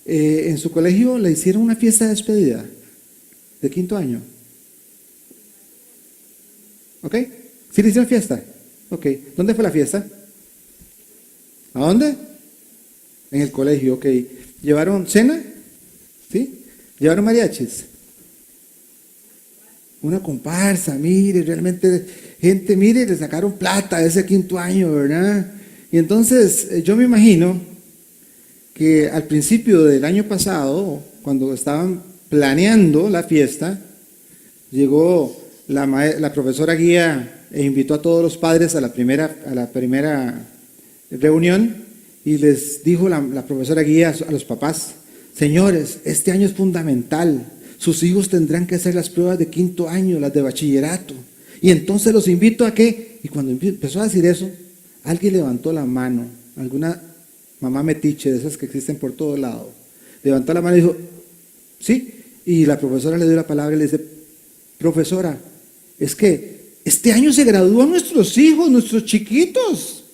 ¿En su colegio le hicieron una fiesta de despedida de 5º año? ¿Ok? ¿Sí le hicieron fiesta? Ok. ¿Dónde fue la fiesta? ¿A dónde? En el colegio, ok. ¿Llevaron cena? ¿Sí? ¿Llevaron mariachis? Una comparsa, mire, realmente, gente, mire, le sacaron plata a ese 5º año, ¿verdad? Y entonces, yo me imagino que al principio del año pasado, cuando estaban planeando la fiesta, llegó la profesora guía e invitó a todos los padres a la primera reunión y les dijo la profesora guía a los papás: señores, este año es fundamental. Sus hijos tendrán que hacer las pruebas de 5º año, las de bachillerato. Y entonces los invito a que, y cuando empezó a decir eso, alguien levantó la mano, alguna mamá metiche de esas que existen por todo lado, levantó la mano y dijo, sí, y la profesora le dio la palabra y le dice, profesora, es que este año se gradúan nuestros hijos, nuestros chiquitos,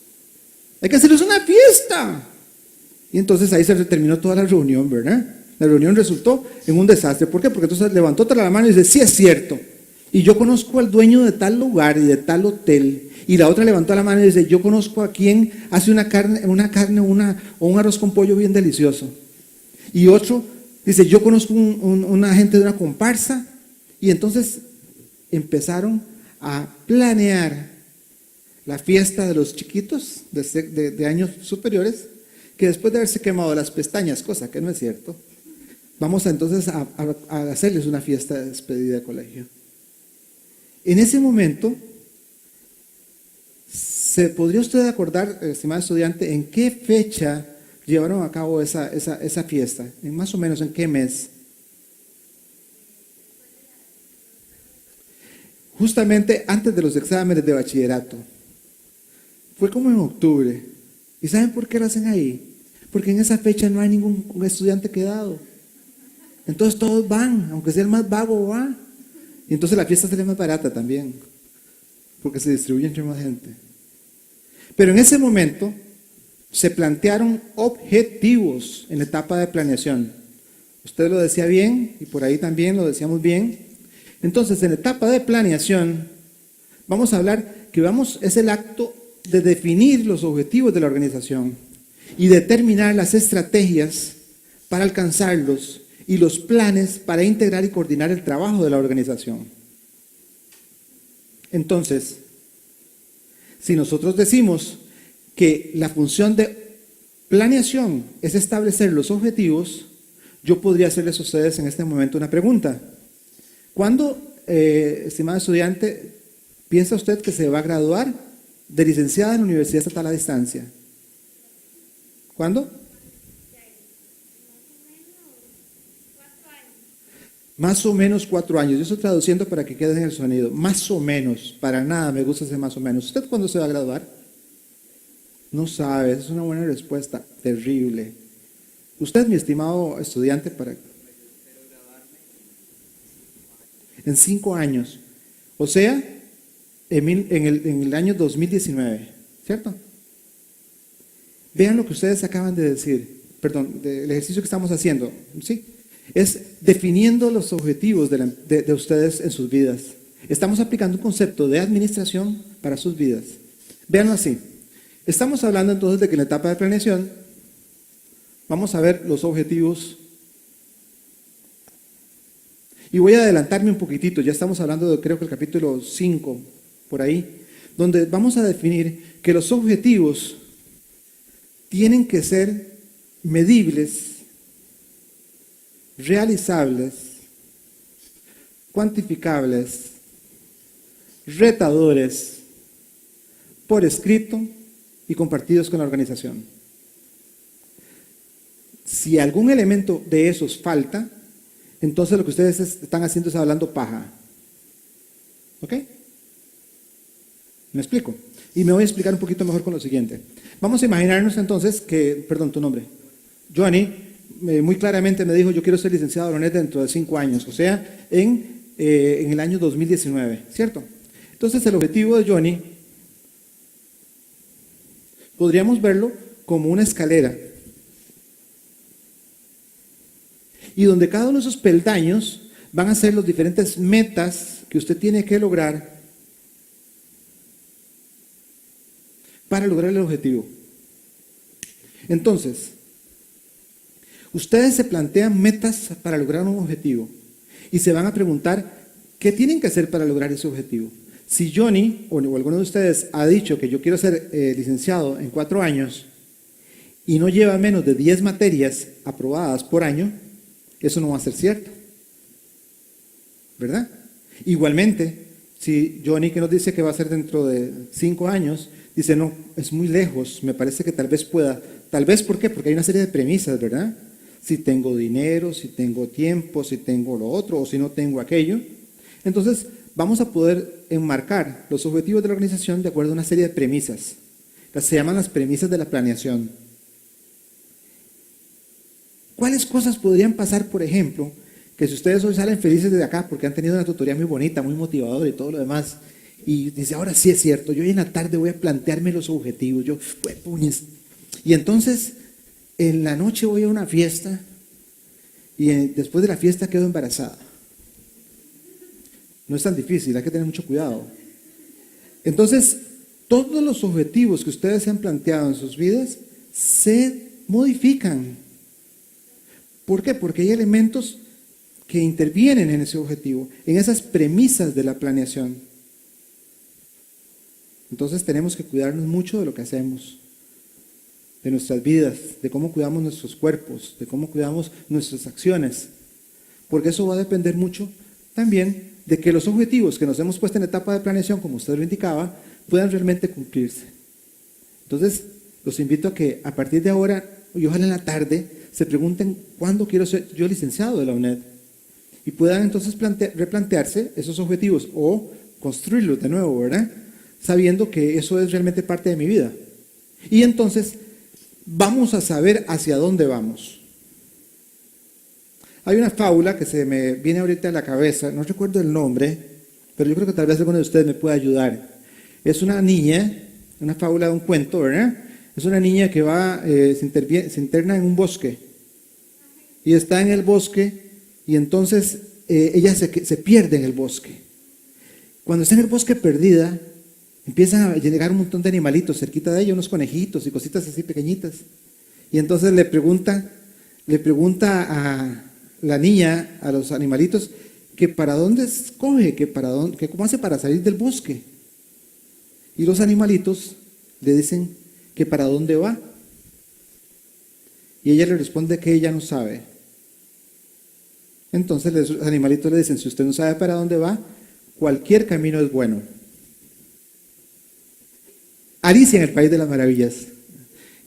hay que hacerles una fiesta. Y entonces ahí se terminó toda la reunión, ¿verdad? La reunión resultó en un desastre. ¿Por qué? Porque entonces levantó otra la mano y dice, sí es cierto, Y yo conozco al dueño de tal lugar y de tal hotel. Y la otra levantó la mano y dice, yo conozco a quien hace una carne o un arroz con pollo bien delicioso. Y otro dice, yo conozco una gente de una comparsa. Y entonces empezaron a planear la fiesta de los chiquitos de años superiores, que después de haberse quemado las pestañas, cosa que no es cierto, vamos entonces a hacerles una fiesta de despedida de colegio. En ese momento, ¿se podría usted acordar, estimado estudiante, en qué fecha llevaron a cabo esa fiesta? Más o menos en qué mes. Justamente antes de los exámenes de bachillerato. Fue como en octubre. ¿Y saben por qué lo hacen ahí? Porque en esa fecha no hay ningún estudiante quedado. Entonces todos van, aunque sea el más vago va. Y entonces la fiesta sale más barata también, porque se distribuye entre más gente. Pero en ese momento se plantearon objetivos en la etapa de planeación. Usted lo decía bien y por ahí también lo decíamos bien. Entonces, en la etapa de planeación, vamos a hablar que es el acto de definir los objetivos de la organización y determinar las estrategias para alcanzarlos y los planes para integrar y coordinar el trabajo de la organización. Entonces, si nosotros decimos que la función de planeación es establecer los objetivos, yo podría hacerles a ustedes en este momento una pregunta. ¿Cuándo, estimado estudiante, piensa usted que se va a graduar de licenciada en la Universidad Estatal a Distancia? ¿Cuándo? Más o menos 4 años. Yo estoy traduciendo para que quede en el sonido. Más o menos. Para nada me gusta ese más o menos. ¿Usted cuándo se va a graduar? No sabe. Es una buena respuesta. Terrible. Usted, mi estimado estudiante, en 5 años. O sea, en el año 2019. ¿Cierto? Vean lo que ustedes acaban de decir. Perdón, del ejercicio que estamos haciendo. ¿Sí? Es definiendo los objetivos de ustedes en sus vidas. Estamos aplicando un concepto de administración para sus vidas. Véanlo así. Estamos hablando entonces de que en la etapa de planeación vamos a ver los objetivos. Y voy a adelantarme un poquitito. Ya estamos hablando de, creo que el capítulo 5, por ahí, donde vamos a definir que los objetivos tienen que ser medibles, realizables, cuantificables, retadores, por escrito y compartidos con la organización. Si algún elemento de esos falta, entonces lo que ustedes están haciendo es hablando paja. ¿Ok? ¿Me explico? Y me voy a explicar un poquito mejor con lo siguiente. Vamos a imaginarnos entonces que, perdón, tu nombre, Johnny, muy claramente me dijo, yo quiero ser licenciado de la UNED dentro de 5 años, o sea, en el año 2019, ¿cierto? Entonces el objetivo de Johnny, podríamos verlo como una escalera, y donde cada uno de esos peldaños van a ser las diferentes metas que usted tiene que lograr para lograr el objetivo. Entonces, ustedes se plantean metas para lograr un objetivo y se van a preguntar qué tienen que hacer para lograr ese objetivo. Si Johnny o alguno de ustedes ha dicho que yo quiero ser licenciado en 4 años y no lleva menos de 10 materias aprobadas por año, eso no va a ser cierto, ¿verdad? Igualmente, si Johnny, que nos dice que va a ser dentro de 5 años, dice no, es muy lejos, me parece que tal vez pueda. Tal vez, ¿por qué? Porque hay una serie de premisas, ¿verdad? Si tengo dinero, si tengo tiempo, si tengo lo otro o si no tengo aquello. Entonces, vamos a poder enmarcar los objetivos de la organización de acuerdo a una serie de premisas. Se llaman las premisas de la planeación. ¿Cuáles cosas podrían pasar, por ejemplo, que si ustedes hoy salen felices de acá porque han tenido una tutoría muy bonita, muy motivadora y todo lo demás, y dice, ahora sí es cierto, yo hoy en la tarde voy a plantearme los objetivos, y entonces en la noche voy a una fiesta y después de la fiesta quedo embarazada. No es tan difícil, hay que tener mucho cuidado. Entonces, todos los objetivos que ustedes se han planteado en sus vidas se modifican. ¿Por qué? Porque hay elementos que intervienen en ese objetivo, en esas premisas de la planeación. Entonces tenemos que cuidarnos mucho de lo que hacemos, de nuestras vidas, de cómo cuidamos nuestros cuerpos, de cómo cuidamos nuestras acciones, porque eso va a depender mucho también de que los objetivos que nos hemos puesto en etapa de planeación, como usted lo indicaba, puedan realmente cumplirse. Entonces, los invito a que a partir de ahora, y ojalá en la tarde, se pregunten cuándo quiero ser yo licenciado de la UNED, y puedan entonces replantearse esos objetivos o construirlos de nuevo, ¿verdad? Sabiendo que eso es realmente parte de mi vida. Y entonces vamos a saber hacia dónde vamos. Hay una fábula que se me viene ahorita a la cabeza, no recuerdo el nombre, pero yo creo que tal vez alguno de ustedes me pueda ayudar. Es una niña, una fábula de un cuento, ¿verdad? Es una niña que va, se interna en un bosque y está en el bosque y entonces ella se pierde en el bosque. Cuando está en el bosque perdida, empiezan a llegar un montón de animalitos cerquita de ella, unos conejitos y cositas así pequeñitas. Y entonces le pregunta a la niña, a los animalitos, que para dónde escoge, que cómo hace para salir del bosque. Y los animalitos le dicen que para dónde va. Y ella le responde que ella no sabe. Entonces los animalitos le dicen, si usted no sabe para dónde va, cualquier camino es bueno. Alicia en el País de las Maravillas.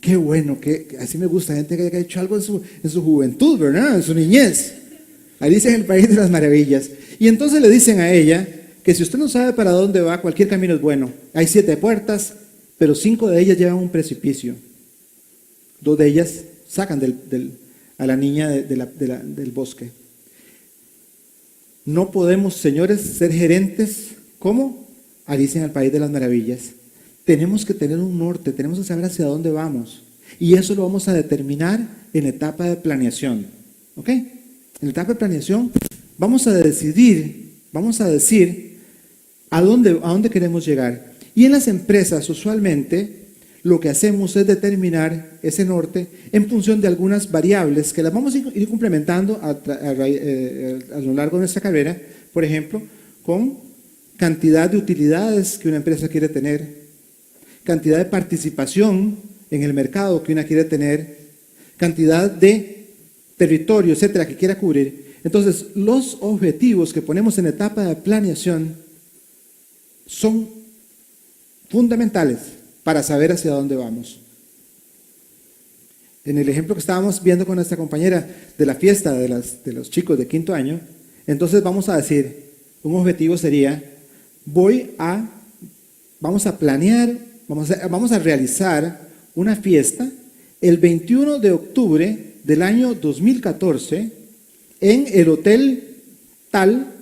Qué bueno, así me gusta, gente que haya hecho algo en su juventud, ¿verdad? En su niñez. Alicia en el País de las Maravillas. Y entonces le dicen a ella que si usted no sabe para dónde va, cualquier camino es bueno. Hay 7 puertas, pero 5 de ellas llevan a un precipicio. 2 de ellas sacan a la niña del bosque. No podemos, señores, ser gerentes como Alicia en el País de las Maravillas. Tenemos que tener un norte, tenemos que saber hacia dónde vamos. Y eso lo vamos a determinar en la etapa de planeación. ¿Ok? En la etapa de planeación vamos a decir a dónde queremos llegar. Y en las empresas, usualmente, lo que hacemos es determinar ese norte en función de algunas variables que las vamos a ir complementando a lo largo de nuestra carrera, por ejemplo, con cantidad de utilidades que una empresa quiere tener, cantidad de participación en el mercado que una quiere tener, cantidad de territorio, etcétera, que quiera cubrir. Entonces, los objetivos que ponemos en etapa de planeación son fundamentales para saber hacia dónde vamos. En el ejemplo que estábamos viendo con nuestra compañera de la fiesta de los chicos de 5º año, entonces vamos a decir, un objetivo sería, vamos a planear, vamos a realizar una fiesta el 21 de octubre del año 2014 en el hotel tal,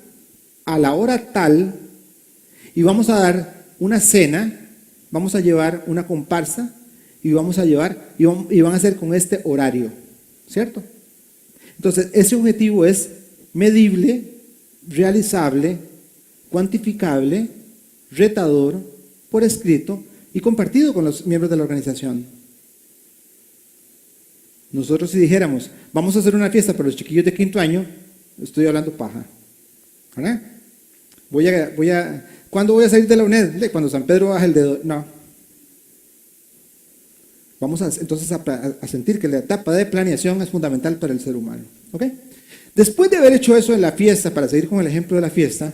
a la hora tal, y vamos a dar una cena, vamos a llevar una comparsa y van a ser con este horario, ¿cierto? Entonces, ese objetivo es medible, realizable, cuantificable, retador, por escrito y compartido con los miembros de la organización. Nosotros si dijéramos, vamos a hacer una fiesta para los chiquillos de 5º año, estoy hablando paja, ¿verdad? ¿Cuándo voy a salir de la UNED? Cuando San Pedro baja el dedo. No. Vamos entonces a sentir que la etapa de planeación es fundamental para el ser humano. ¿Ok? Después de haber hecho eso en la fiesta, para seguir con el ejemplo de la fiesta,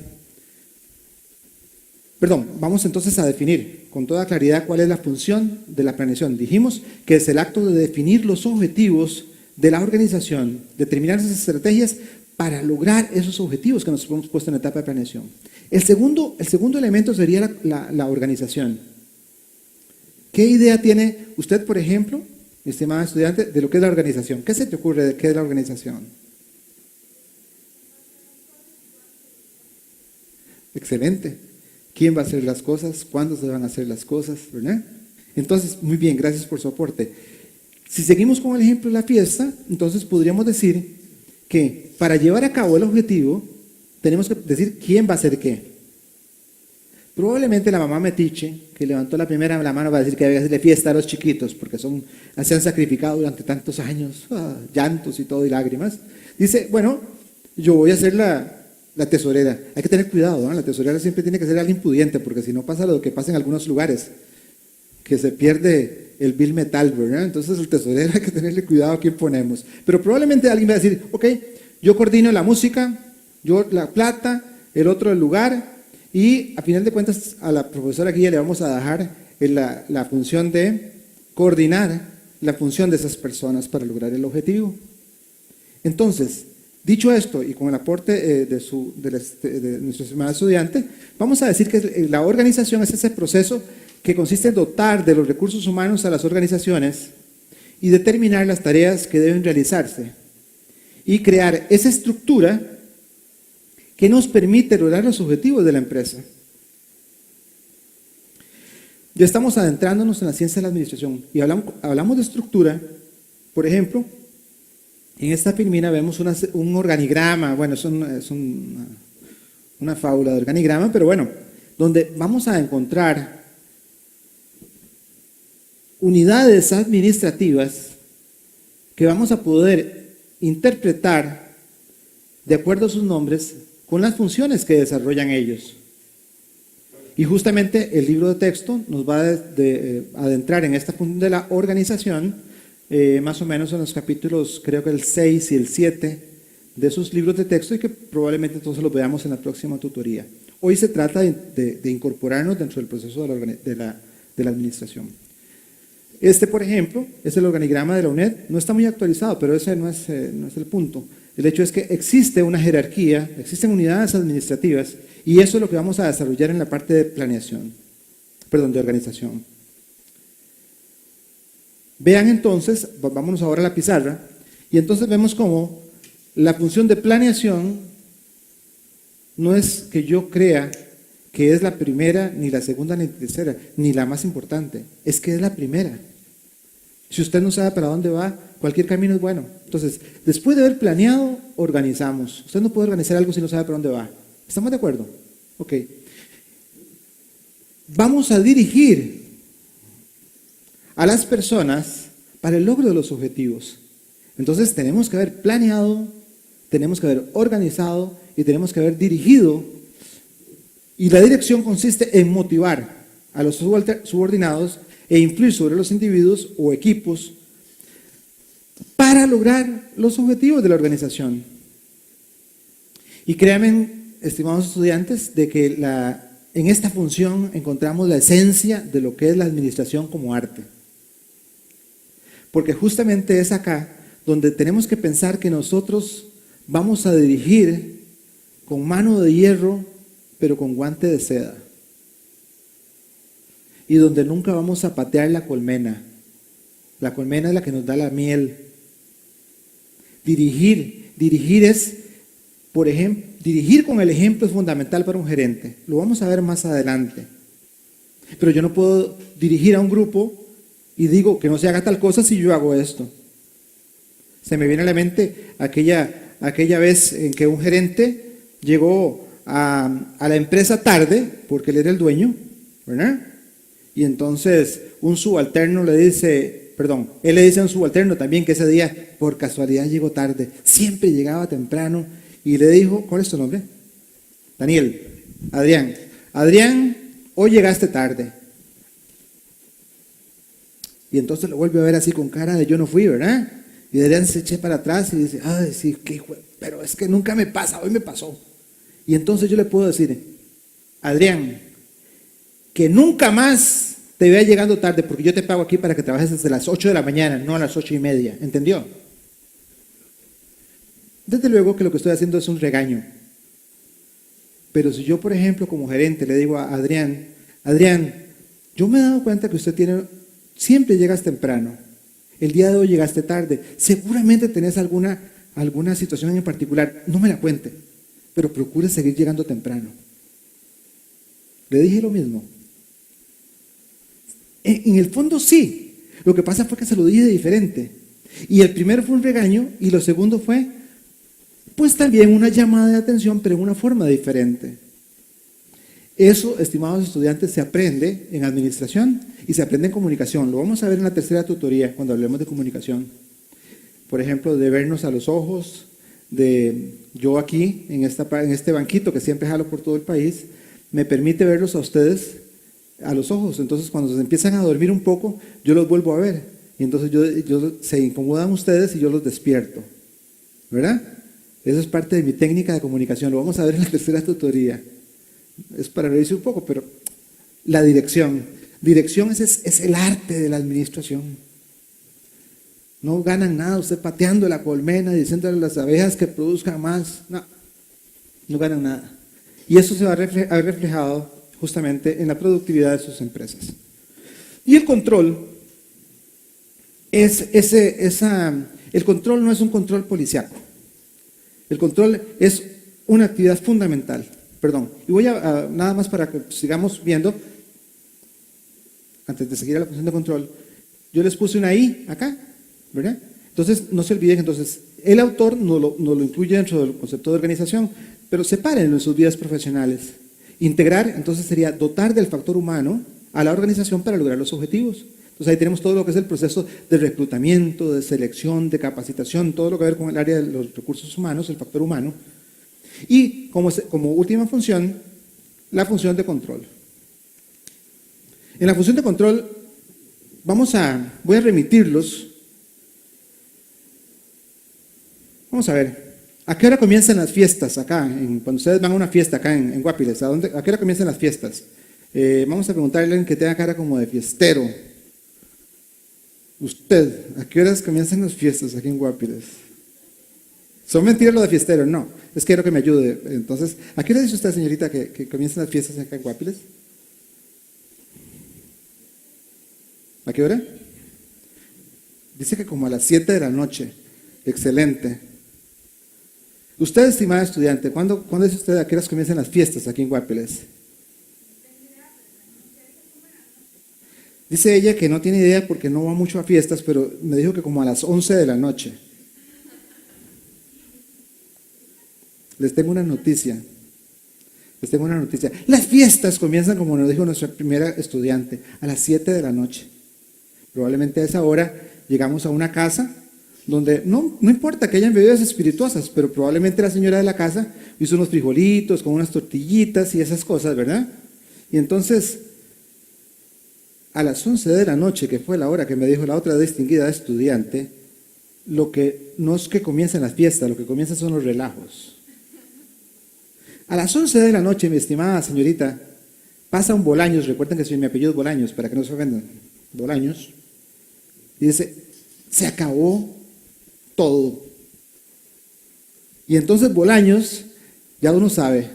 vamos entonces a definir con toda claridad cuál es la función de la planeación. Dijimos que es el acto de definir los objetivos de la organización, determinar esas estrategias para lograr esos objetivos que nos hemos puesto en la etapa de planeación. El segundo elemento sería la organización. ¿Qué idea tiene usted, por ejemplo, mi estimado estudiante, de lo que es la organización? ¿Qué se te ocurre de qué es la organización? Excelente. ¿Quién va a hacer las cosas? ¿Cuándo se van a hacer las cosas? ¿Verdad? Entonces, muy bien, gracias por su aporte. Si seguimos con el ejemplo de la fiesta, entonces podríamos decir que para llevar a cabo el objetivo, tenemos que decir quién va a hacer qué. Probablemente la mamá metiche, que levantó la primera la mano, va a decir que había que hacerle fiesta a los chiquitos, porque se han sacrificado durante tantos años, llantos y todo, y lágrimas. Dice, bueno, yo voy a ser la tesorera. Hay que tener cuidado, ¿no? La tesorera siempre tiene que ser alguien pudiente, porque si no pasa lo que pasa en algunos lugares, que se pierde el bill metal, ¿verdad? Entonces el tesorero hay que tenerle cuidado a quién ponemos. Pero probablemente alguien va a decir, ok, yo coordino la música, yo la plata, el otro el lugar, y a final de cuentas a la profesora Guía le vamos a dejar la función de coordinar la función de esas personas para lograr el objetivo. Entonces, dicho esto, y con el aporte de nuestro estimado estudiante, vamos a decir que la organización es ese proceso que consiste en dotar de los recursos humanos a las organizaciones y determinar las tareas que deben realizarse y crear esa estructura que nos permite lograr los objetivos de la empresa. Ya estamos adentrándonos en la ciencia de la administración y hablamos de estructura. Por ejemplo, en esta filmina vemos un organigrama, bueno, es una fábula de organigrama, pero bueno, donde vamos a encontrar unidades administrativas que vamos a poder interpretar de acuerdo a sus nombres con las funciones que desarrollan ellos. Y justamente el libro de texto nos va a adentrar en esta función de la organización, más o menos en los capítulos, creo que el 6 y el 7 de sus libros de texto, y que probablemente todos los veamos en la próxima tutoría. Hoy se trata de incorporarnos dentro del proceso de la administración. Este, por ejemplo, es el organigrama de la UNED. No está muy actualizado, pero ese no es el punto. El hecho es que existe una jerarquía, existen unidades administrativas, y eso es lo que vamos a desarrollar en la parte de de organización. Vean entonces, vámonos ahora a la pizarra, y entonces vemos cómo la función de planeación no es que yo crea que es la primera, ni la segunda, ni la tercera, ni la más importante, es que es la primera. Si usted no sabe para dónde va, cualquier camino es bueno. Entonces, después de haber planeado, organizamos. Usted no puede organizar algo si no sabe para dónde va. ¿Estamos de acuerdo? Ok. Vamos a dirigir a las personas para el logro de los objetivos. Entonces, tenemos que haber planeado, tenemos que haber organizado y tenemos que haber dirigido. Y la dirección consiste en motivar a los subordinados e influir sobre los individuos o equipos para lograr los objetivos de la organización. Y créanme, estimados estudiantes, de que en esta función encontramos la esencia de lo que es la administración como arte. Porque justamente es acá donde tenemos que pensar que nosotros vamos a dirigir con mano de hierro, pero con guante de seda. Y donde nunca vamos a patear la colmena. La colmena es la que nos da la miel. Dirigir es, por ejemplo, dirigir con el ejemplo es fundamental para un gerente. Lo vamos a ver más adelante. Pero yo no puedo dirigir a un grupo y digo que no se haga tal cosa si yo hago esto. Se me viene a la mente aquella vez en que un gerente llegó a la empresa tarde, porque él era el dueño, ¿verdad? Y entonces un subalterno él le dice a un subalterno también que ese día por casualidad llegó tarde, siempre llegaba temprano, y le dijo, ¿cuál es tu nombre? Daniel, Adrián, hoy llegaste tarde. Y entonces lo vuelve a ver así con cara de yo no fui, ¿verdad? Y Adrián se echa para atrás y dice, ay, sí, pero es que nunca me pasa, hoy me pasó. Y entonces yo le puedo decir, Adrián, que nunca más te vea llegando tarde, porque yo te pago aquí para que trabajes desde las 8 de la mañana, no a las 8:30, ¿entendió? Desde luego que lo que estoy haciendo es un regaño. Pero si yo, por ejemplo, como gerente le digo a Adrián, yo me he dado cuenta que usted siempre llegas temprano, el día de hoy llegaste tarde, seguramente tenés alguna situación en particular, no me la cuente, pero procure seguir llegando temprano. Le dije lo mismo. En el fondo sí, lo que pasa fue que se lo dije diferente. Y el primero fue un regaño y lo segundo fue pues también una llamada de atención, pero en una forma diferente. Eso, estimados estudiantes, se aprende en administración y se aprende en comunicación. Lo vamos a ver en la tercera tutoría cuando hablemos de comunicación. Por ejemplo, de vernos a los ojos, de yo aquí, en este banquito que siempre jalo por todo el país, me permite verlos a ustedes a los ojos. Entonces, cuando se empiezan a dormir un poco, yo los vuelvo a ver. Y entonces se incomodan ustedes y yo los despierto. ¿Verdad? Eso es parte de mi técnica de comunicación. Lo vamos a ver en la tercera tutoría. Es para reírse un poco, pero la dirección. Dirección es el arte de la administración. No ganan nada usted pateando la colmena, diciéndole a las abejas que produzcan más. No ganan nada. Y eso se va a ver reflejado justamente en la productividad de sus empresas. Y el control el control no es un control policiaco. El control es una actividad fundamental. Perdón. Y voy a nada más para que sigamos viendo, antes de seguir a la función de control, yo les puse una I acá, ¿verdad? Entonces, no se olviden, entonces, el autor no lo incluye dentro del concepto de organización, pero sepárenlo en sus vidas profesionales. Integrar, entonces, sería dotar del factor humano a la organización para lograr los objetivos. Entonces, ahí tenemos todo lo que es el proceso de reclutamiento, de selección, de capacitación, todo lo que ver con el área de los recursos humanos, el factor humano. Y como última función, la función de control. En la función de control, voy a remitirlos. Vamos a ver, ¿a qué hora comienzan las fiestas acá? Cuando ustedes van a una fiesta acá en Guapiles, ¿a qué hora comienzan las fiestas? Vamos a preguntarle a alguien que tenga cara como de fiestero. Usted, ¿a qué horas comienzan las fiestas aquí en Guapiles? ¿Son mentiras lo de fiestero? No, es que quiero que me ayude. Entonces, ¿a qué hora dice usted, señorita, que comienzan las fiestas acá en Guapiles? ¿A qué hora? Dice que como a las 7 de la noche. Excelente. Usted, estimada estudiante, ¿cuándo dice usted a qué horas comienzan las fiestas aquí en Guapiles? Dice ella que no tiene idea porque no va mucho a fiestas, pero me dijo que como a las 11 de la noche. Les tengo una noticia. Las fiestas comienzan, como nos dijo nuestra primera estudiante, a las 7 de la noche. Probablemente a esa hora llegamos a una casa donde no importa que hayan bebidas espirituosas, pero probablemente la señora de la casa hizo unos frijolitos con unas tortillitas y esas cosas, ¿verdad? Y entonces, a las 11 de la noche, que fue la hora que me dijo la otra distinguida estudiante, no es que comiencen las fiestas, lo que comienzan son los relajos. A las 11 de la noche, mi estimada señorita, pasa un Bolaños, recuerden que mi apellido es Bolaños, para que no se ofendan, Bolaños, y dice, se acabó todo. Y entonces Bolaños, ya uno sabe,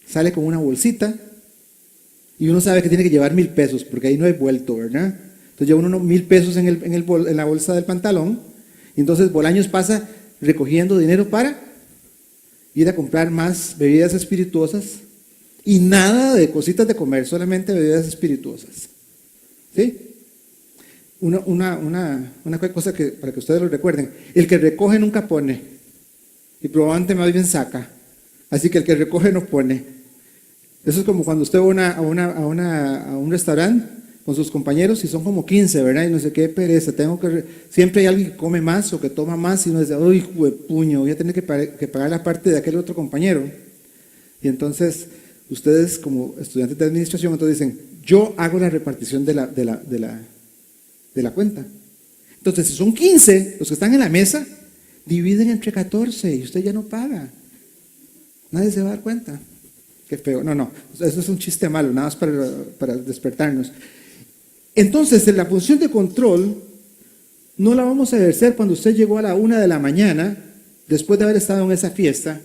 sale con una bolsita y uno sabe que tiene que llevar 1,000 pesos, porque ahí no hay vuelto, ¿verdad? Entonces lleva uno 1,000 pesos en la bolsa del pantalón, y entonces Bolaños pasa recogiendo dinero para ir a comprar más bebidas espirituosas y nada de cositas de comer, solamente bebidas espirituosas. ¿Sí? Una cosa para que ustedes lo recuerden, el que recoge nunca pone, y probablemente más bien saca, así que el que recoge no pone. Eso es como cuando usted va a un restaurante con sus compañeros y son como 15, ¿verdad? Y no sé qué pereza, siempre hay alguien que come más o que toma más y uno dice, uy, juepuño, voy a tener que pagar la parte de aquel otro compañero. Y entonces, ustedes como estudiantes de administración, entonces dicen, yo hago la repartición de la cuenta. Entonces, si son 15 los que están en la mesa, dividen entre 14 y usted ya no paga. Nadie se va a dar cuenta. Qué feo. No, eso es un chiste malo, nada más para despertarnos. Entonces, en la función de control, no la vamos a ejercer cuando usted llegó a la 1 de la mañana, después de haber estado en esa fiesta,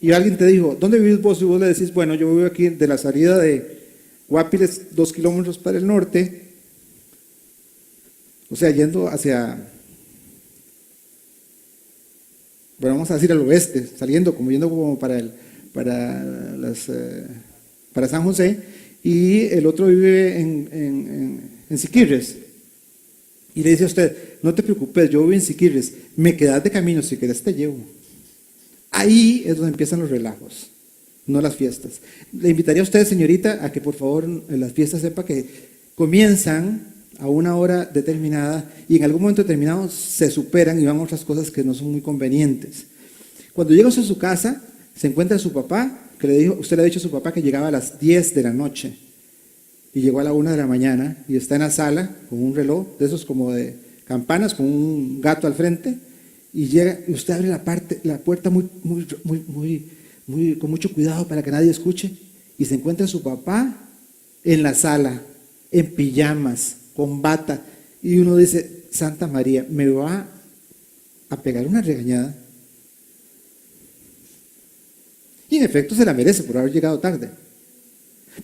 y alguien te dijo, ¿dónde vivís vos? Y vos le decís, bueno, yo vivo aquí de la salida de Guapiles, 2 kilómetros para el norte, o sea, yendo hacia, bueno, vamos a decir al oeste, yendo como para San José, y el otro vive en Siquirres. Y le dice a usted, no te preocupes, yo vivo en Siquirres, me quedas de camino, si querés te llevo. Ahí es donde empiezan los relajos, no las fiestas. Le invitaría a usted, señorita, a que por favor en las fiestas sepa que comienzan a una hora determinada y en algún momento determinado se superan y van a otras cosas que no son muy convenientes. Cuando llega usted a su casa, se encuentra su papá, que usted le ha dicho a su papá que llegaba a las 10 de la noche y llegó a la 1 de la mañana y está en la sala con un reloj de esos como de campanas, con un gato al frente, y llega y usted abre la puerta con mucho cuidado para que nadie escuche, y se encuentra su papá en la sala, en pijamas, con bata, y uno dice, Santa María, ¿me va a pegar una regañada? Y en efecto se la merece por haber llegado tarde.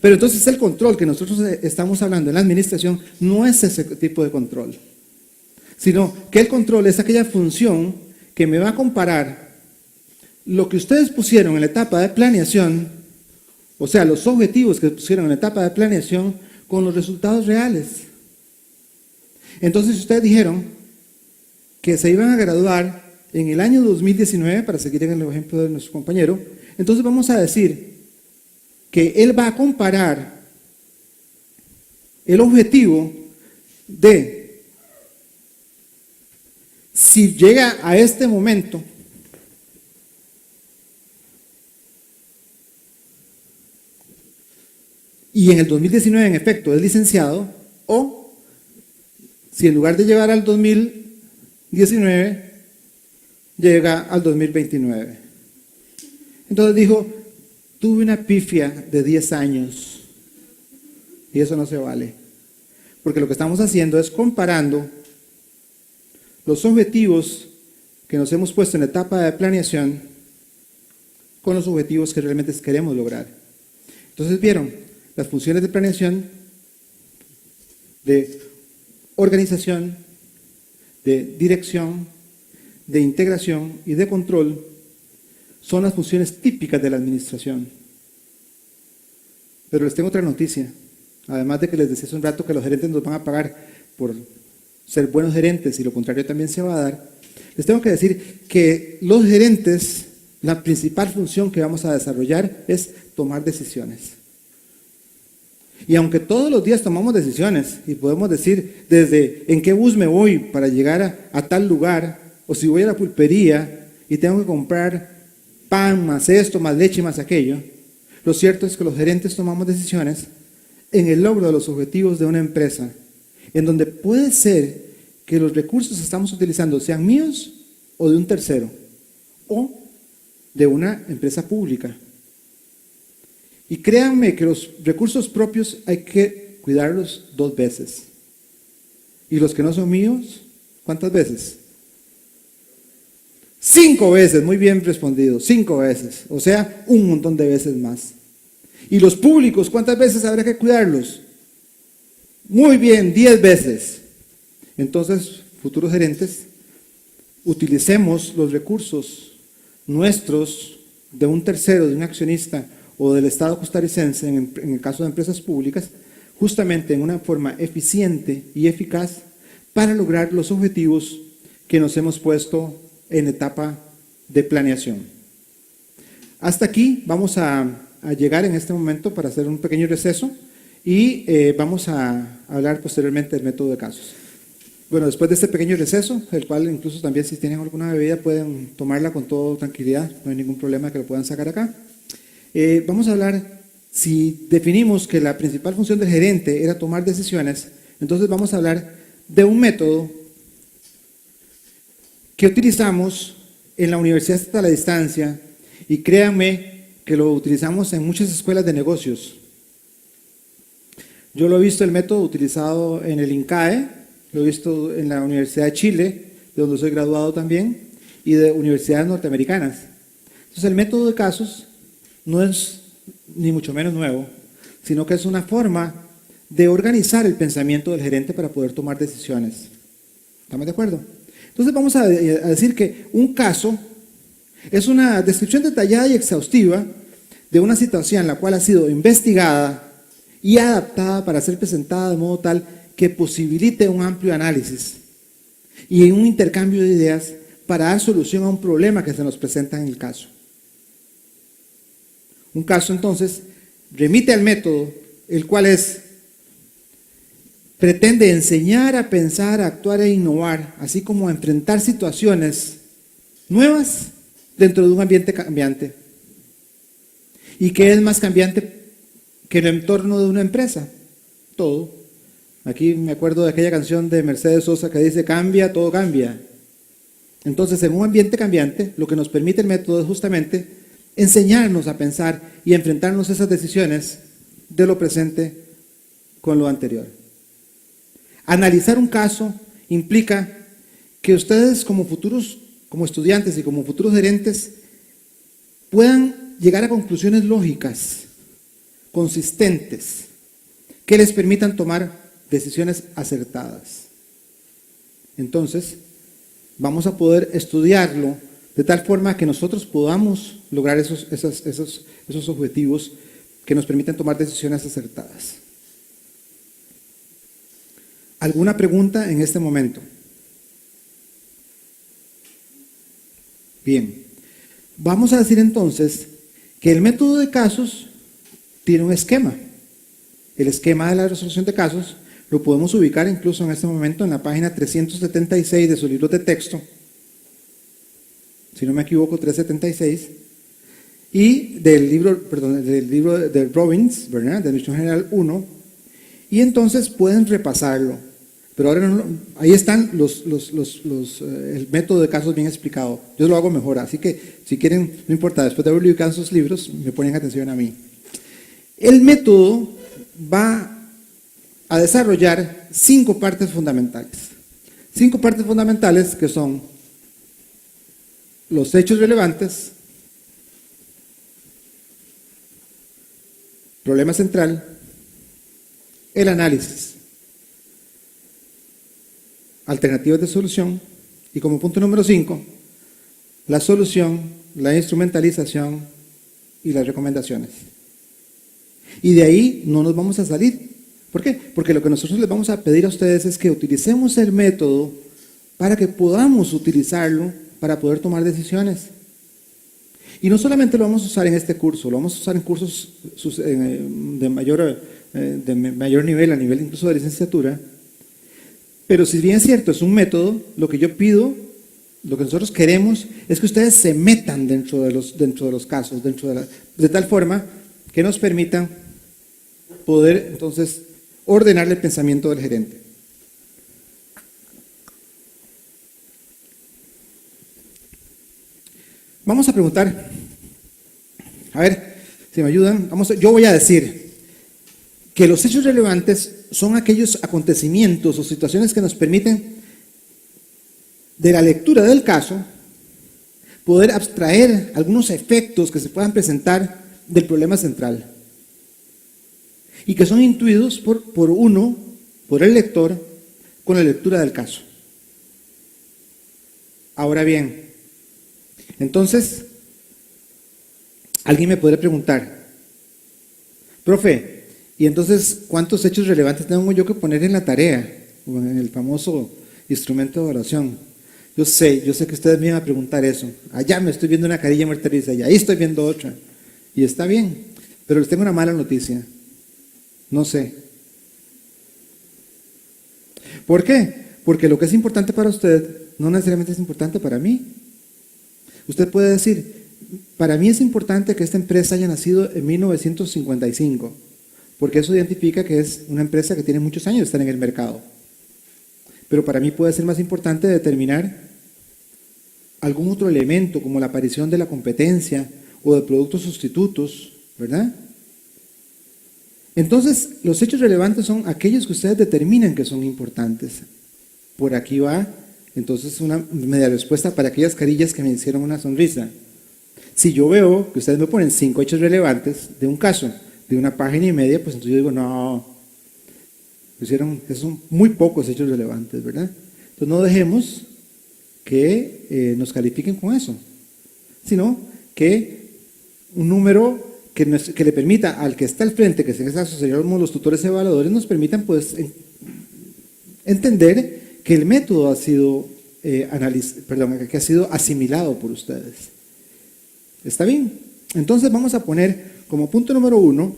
Pero entonces el control que nosotros estamos hablando en la administración no es ese tipo de control, sino que el control es aquella función que me va a comparar lo que ustedes pusieron en la etapa de planeación, o sea, los objetivos que pusieron en la etapa de planeación con los resultados reales. Entonces ustedes dijeron que se iban a graduar en el año 2019, para seguir en el ejemplo de nuestro compañero. Entonces vamos a decir que él va a comparar el objetivo de si llega a este momento y en el 2019 en efecto es licenciado, o si en lugar de llegar al 2019 llega al 2029. Entonces dijo, tuve una pifia de 10 años y eso no se vale, porque lo que estamos haciendo es comparando los objetivos que nos hemos puesto en la etapa de planeación con los objetivos que realmente queremos lograr. Entonces vieron las funciones de planeación, de organización, de dirección, de integración y de control, son las funciones típicas de la administración. Pero les tengo otra noticia. Además de que les decía hace un rato que los gerentes nos van a pagar por ser buenos gerentes y lo contrario también se va a dar, les tengo que decir que los gerentes, la principal función que vamos a desarrollar es tomar decisiones. Y aunque todos los días tomamos decisiones y podemos decir desde en qué bus me voy para llegar a tal lugar, o si voy a la pulpería y tengo que comprar pan, más esto, más leche, más aquello, lo cierto es que los gerentes tomamos decisiones en el logro de los objetivos de una empresa, en donde puede ser que los recursos que estamos utilizando sean míos o de un tercero, o de una empresa pública. Y créanme que los recursos propios hay que cuidarlos 2 veces. Y los que no son míos, ¿cuántas veces? 5 veces, muy bien respondido, 5 veces, o sea, un montón de veces más. Y los públicos, ¿cuántas veces habrá que cuidarlos? Muy bien, 10 veces. Entonces, futuros gerentes, utilicemos los recursos nuestros de un tercero, de un accionista o del Estado costarricense, en el caso de empresas públicas, justamente en una forma eficiente y eficaz para lograr los objetivos que nos hemos puesto en etapa de planeación. Hasta aquí vamos a llegar en este momento para hacer un pequeño receso y vamos a hablar posteriormente del método de casos. Bueno, después de este pequeño receso, el cual incluso también si tienen alguna bebida pueden tomarla con toda tranquilidad, no hay ningún problema que lo puedan sacar acá. Vamos a hablar, si definimos que la principal función del gerente era tomar decisiones, entonces vamos a hablar de un método que utilizamos en la Universidad Estatal a Distancia, y créanme que lo utilizamos en muchas escuelas de negocios. Yo lo he visto el método utilizado en el INCAE, lo he visto en la Universidad de Chile, de donde soy graduado también, y de universidades norteamericanas. Entonces el método de casos no es ni mucho menos nuevo, sino que es una forma de organizar el pensamiento del gerente para poder tomar decisiones. ¿Estamos de acuerdo? Entonces vamos a decir que un caso es una descripción detallada y exhaustiva de una situación la cual ha sido investigada y adaptada para ser presentada de modo tal que posibilite un amplio análisis y un intercambio de ideas para dar solución a un problema que se nos presenta en el caso. Un caso, entonces, remite al método, el cual pretende enseñar a pensar, a actuar e innovar, así como a enfrentar situaciones nuevas dentro de un ambiente cambiante. ¿Y qué es más cambiante que el entorno de una empresa? Todo. Aquí me acuerdo de aquella canción de Mercedes Sosa que dice, cambia, todo cambia. Entonces, en un ambiente cambiante, lo que nos permite el método es justamente enseñarnos a pensar y enfrentarnos a esas decisiones de lo presente con lo anterior. Analizar un caso implica que ustedes como estudiantes y como futuros gerentes puedan llegar a conclusiones lógicas, consistentes, que les permitan tomar decisiones acertadas. Entonces, vamos a poder estudiarlo de tal forma que nosotros podamos lograr esos objetivos que nos permitan tomar decisiones acertadas. ¿Alguna pregunta en este momento? Bien, vamos a decir entonces que el método de casos tiene un esquema. El esquema de la resolución de casos lo podemos ubicar incluso en este momento en la página 376 de su libro de texto, si no me equivoco, 376, y del libro de Robbins, ¿verdad?, de Administración General 1, y entonces pueden repasarlo. Pero ahora ahí están el método de casos bien explicado. Yo lo hago mejor, así que si quieren, no importa, después de haber ubicado sus libros, me ponen atención a mí. El método va a desarrollar 5 partes fundamentales. 5 partes fundamentales que son los hechos relevantes, problema central, el análisis, alternativas de solución y como punto número 5, la solución, la instrumentalización y las recomendaciones. Y de ahí no nos vamos a salir. ¿Por qué? Porque lo que nosotros les vamos a pedir a ustedes es que utilicemos el método para que podamos utilizarlo para poder tomar decisiones. Y no solamente lo vamos a usar en este curso, lo vamos a usar en cursos de mayor nivel, a nivel incluso de licenciatura. Pero si bien es cierto, es un método, lo que yo pido, lo que nosotros queremos es que ustedes se metan dentro de los casos, de tal forma que nos permitan poder entonces ordenar el pensamiento del gerente. Vamos a preguntar, a ver si me ayudan, yo voy a decir que los hechos relevantes son aquellos acontecimientos o situaciones que nos permiten, de la lectura del caso, poder abstraer algunos efectos que se puedan presentar del problema central y que son intuidos por el lector, con la lectura del caso. Ahora bien, entonces, alguien me podría preguntar, profe, ¿y entonces cuántos hechos relevantes tengo yo que poner en la tarea o en el famoso instrumento de evaluación? Yo sé que ustedes me iban a preguntar eso. Allá me estoy viendo una carilla muerta y ahí estoy viendo otra. Y está bien, pero les tengo una mala noticia. No sé. ¿Por qué? Porque lo que es importante para usted no necesariamente es importante para mí. Usted puede decir, para mí es importante que esta empresa haya nacido en 1955, porque eso identifica que es una empresa que tiene muchos años de estar en el mercado. Pero para mí puede ser más importante determinar algún otro elemento, como la aparición de la competencia o de productos sustitutos, ¿verdad? Entonces, los hechos relevantes son aquellos que ustedes determinan que son importantes. Por aquí va, entonces, una media respuesta para aquellas carillas que me hicieron una sonrisa. Si yo veo que ustedes me ponen 5 hechos relevantes de un caso, de una página y media, pues entonces yo digo, no, son muy pocos hechos relevantes, ¿verdad? Entonces no dejemos que nos califiquen con eso, sino que un número que le permita al que está al frente, que en este caso seríamos los tutores evaluadores, nos permitan pues entender que el método ha sido que ha sido asimilado por ustedes. ¿Está bien? Entonces vamos a poner como punto número 1,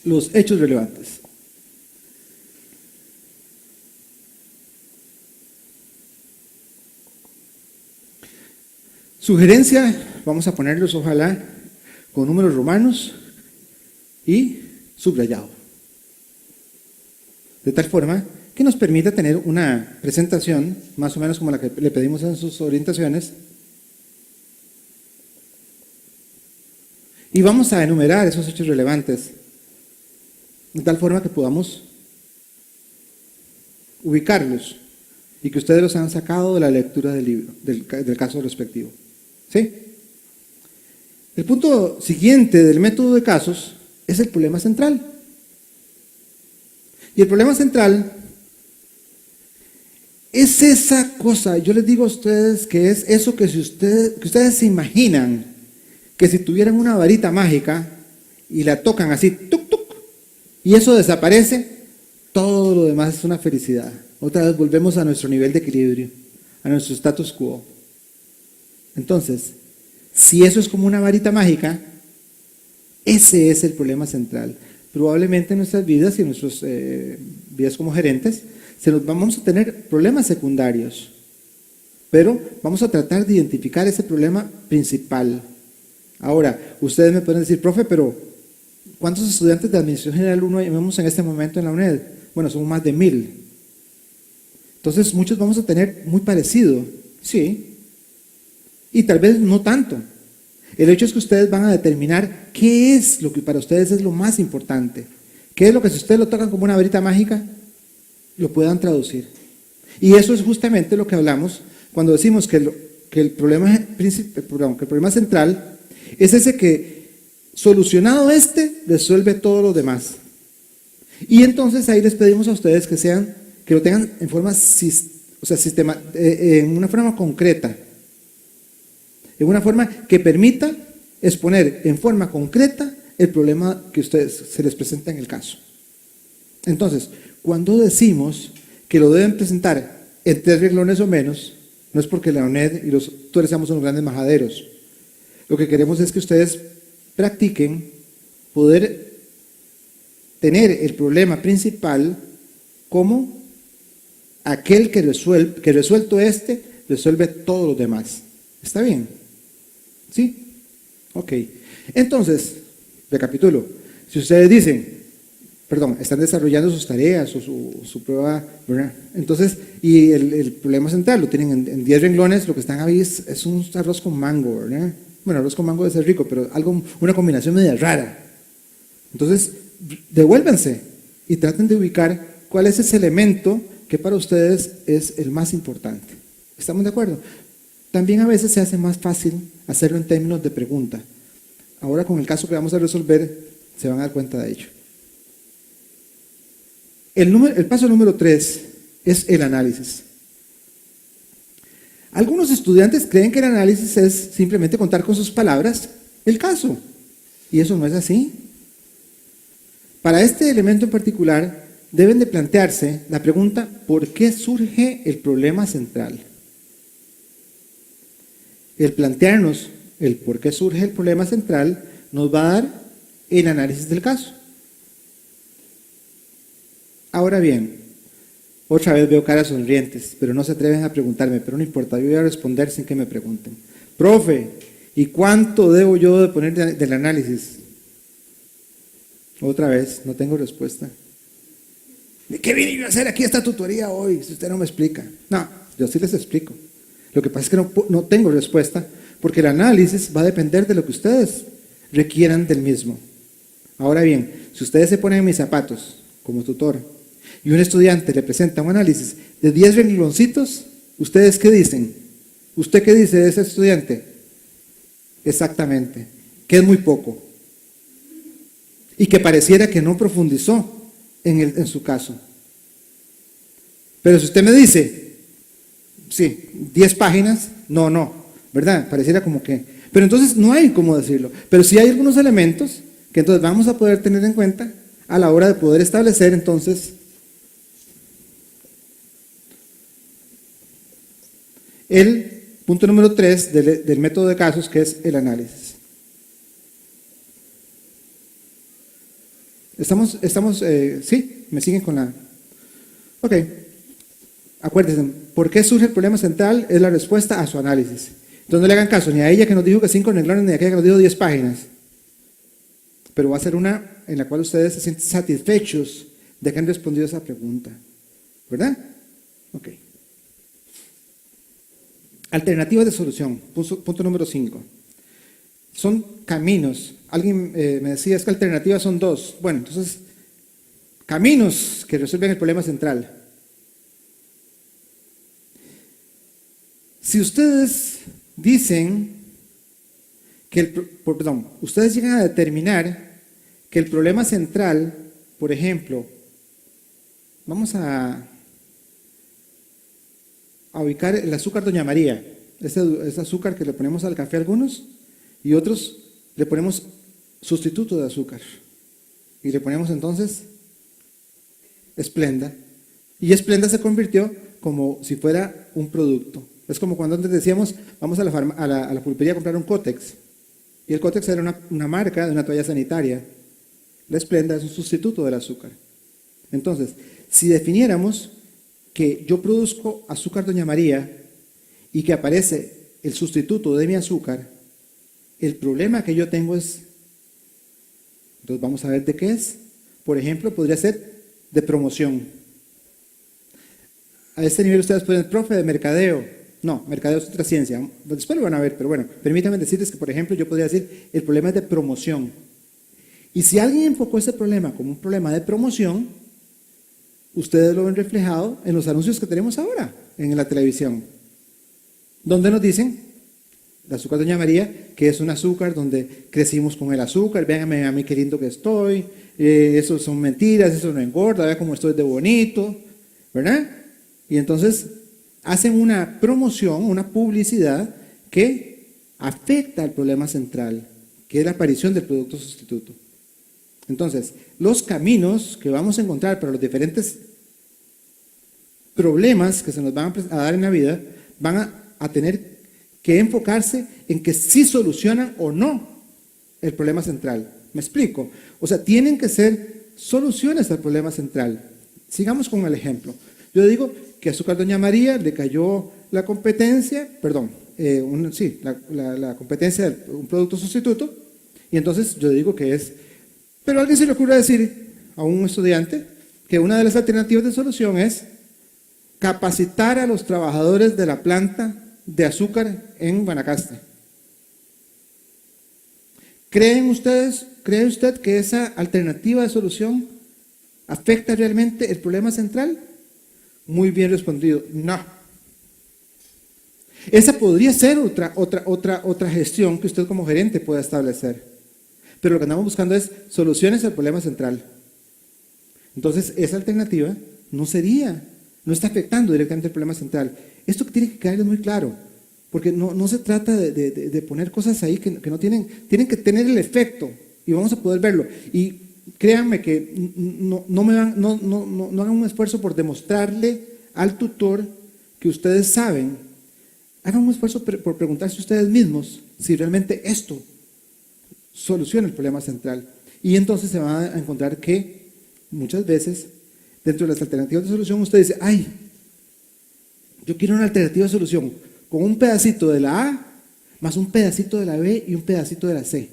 los hechos relevantes. Sugerencia, vamos a ponerlos ojalá con números romanos y subrayado. De tal forma que nos permita tener una presentación, más o menos como la que le pedimos en sus orientaciones, y vamos a enumerar esos hechos relevantes, de tal forma que podamos ubicarlos y que ustedes los han sacado de la lectura del libro, del caso respectivo. ¿Sí? El punto siguiente del método de casos es el problema central. Y el problema central es esa cosa, yo les digo a ustedes que es eso que ustedes se imaginan que si tuvieran una varita mágica y la tocan así, tuc, tuc, y eso desaparece, todo lo demás es una felicidad. Otra vez volvemos a nuestro nivel de equilibrio, a nuestro status quo. Entonces, si eso es como una varita mágica, ese es el problema central. Probablemente en nuestras vidas y en nuestras vidas como gerentes, vamos a tener problemas secundarios, pero vamos a tratar de identificar ese problema principal. Ahora, ustedes me pueden decir, profe, pero ¿cuántos estudiantes de Administración General 1 vemos en este momento en la UNED? Bueno, son más de 1000. Entonces, muchos vamos a tener muy parecido, sí, y tal vez no tanto. El hecho es que ustedes van a determinar qué es lo que para ustedes es lo más importante. ¿Qué es lo que si ustedes lo tocan como una varita mágica, lo puedan traducir? Y eso es justamente lo que hablamos cuando decimos que el problema central es ese que, solucionado resuelve todo lo demás. Y entonces ahí les pedimos a ustedes que lo tengan en forma, en una forma concreta, en una forma que permita exponer en forma concreta el problema que ustedes se les presenta en el caso. Entonces, cuando decimos que lo deben presentar en 3 renglones o menos, no es porque la UNED y los tutores seamos unos grandes majaderos. Lo que queremos es que ustedes practiquen poder tener el problema principal como aquel que resuelto resuelve todo lo demás. ¿Está bien? ¿Sí? Ok. Entonces, recapitulo. Si ustedes dicen, están desarrollando sus tareas o su prueba, ¿verdad? Entonces, y el problema central lo tienen en 10 renglones, lo que están ahí es un arroz con mango, ¿verdad? Bueno, arroz con mango debe ser rico, pero una combinación media rara. Entonces, devuélvanse y traten de ubicar cuál es ese elemento que para ustedes es el más importante. ¿Estamos de acuerdo? También a veces se hace más fácil hacerlo en términos de pregunta. Ahora con el caso que vamos a resolver, se van a dar cuenta de ello. El paso número 3 es el análisis. Algunos estudiantes creen que el análisis es simplemente contar con sus palabras el caso, y eso no es así. Para este elemento en particular, deben de plantearse la pregunta, ¿por qué surge el problema central? El plantearnos el por qué surge el problema central nos va a dar el análisis del caso. Ahora bien, otra vez veo caras sonrientes, pero no se atreven a preguntarme, pero no importa, yo voy a responder sin que me pregunten. Profe, ¿y cuánto debo yo de poner del análisis? Otra vez, no tengo respuesta. ¿De qué vine yo a hacer aquí esta tutoría hoy si usted no me explica? No, yo sí les explico. Lo que pasa es que no tengo respuesta, porque el análisis va a depender de lo que ustedes requieran del mismo. Ahora bien, si ustedes se ponen en mis zapatos como tutor y un estudiante le presenta un análisis de 10 rengloncitos, ¿ustedes qué dicen? ¿Usted qué dice de ese estudiante? Exactamente, que es muy poco y que pareciera que no profundizó en su caso. Pero si usted me dice, sí, 10 páginas, no, ¿verdad? Pareciera como que... Pero entonces no hay cómo decirlo. Pero sí hay algunos elementos que entonces vamos a poder tener en cuenta a la hora de poder establecer entonces el punto número 3 del método de casos, que es el análisis. ¿Sí? ¿Me siguen con la...? Ok. Acuérdense, ¿por qué surge el problema central? Es la respuesta a su análisis. Entonces no le hagan caso ni a ella que nos dijo que 5 renglones, ni a aquella que nos dijo 10 páginas. Pero va a ser una en la cual ustedes se sienten satisfechos de que han respondido esa pregunta. ¿Verdad? Ok. Alternativas de solución. Punto número 5. Son caminos. Alguien me decía, es que alternativas son 2. Bueno, entonces, caminos que resuelven el problema central. Si ustedes dicen que ustedes llegan a determinar que el problema central, por ejemplo, vamos a ubicar el azúcar Doña María, ese azúcar que le ponemos al café a algunos y otros le ponemos sustituto de azúcar y le ponemos entonces Splenda, y Splenda se convirtió como si fuera un producto. Es como cuando antes decíamos, vamos a la pulpería a comprar un Kotex, y el Kotex era una marca de una toalla sanitaria. La Splenda es un sustituto del azúcar. Entonces, si definiéramos que yo produzco azúcar Doña María y que aparece el sustituto de mi azúcar, el problema que yo tengo es, entonces vamos a ver de qué es. Por ejemplo, podría ser de promoción. A este nivel ustedes pueden, profe, de mercadeo. No, mercadeo es otra ciencia. Después lo van a ver, pero bueno, permítanme decirles que, por ejemplo, yo podría decir, el problema es de promoción. Y si alguien enfocó ese problema como un problema de promoción, ustedes lo ven reflejado en los anuncios que tenemos ahora en la televisión, donde nos dicen, el azúcar Doña María, que es un azúcar donde crecimos con el azúcar, véanme a mí qué lindo que estoy, eso son mentiras, eso no engorda, vean cómo estoy de bonito, ¿verdad? Y entonces hacen una promoción, una publicidad que afecta al problema central, que es la aparición del producto sustituto. Entonces, los caminos que vamos a encontrar para los diferentes problemas que se nos van a dar en la vida van a tener que enfocarse en que sí solucionan o no el problema central. ¿Me explico? O sea, tienen que ser soluciones al problema central. Sigamos con el ejemplo. Yo digo que a Azúcar Doña María le cayó la competencia, la competencia de un producto sustituto, y entonces yo digo que es... Pero a alguien se le ocurre decir a un estudiante que una de las alternativas de solución es capacitar a los trabajadores de la planta de azúcar en Guanacaste. ¿Cree usted que esa alternativa de solución afecta realmente el problema central? Muy bien respondido, no. Esa podría ser otra gestión que usted como gerente pueda establecer. Pero lo que andamos buscando es soluciones al problema central. Entonces, esa alternativa no está afectando directamente el problema central. Esto que tiene que quedarles muy claro, porque no se trata de poner cosas ahí que no tienen que tener el efecto, y vamos a poder verlo. Y créanme que no hagan un esfuerzo por demostrarle al tutor que ustedes saben. Hagan un esfuerzo por preguntarse ustedes mismos si realmente esto soluciona el problema central. Y entonces se van a encontrar que muchas veces dentro de las alternativas de solución usted dice, ay, yo quiero una alternativa de solución con un pedacito de la A más un pedacito de la B y un pedacito de la C.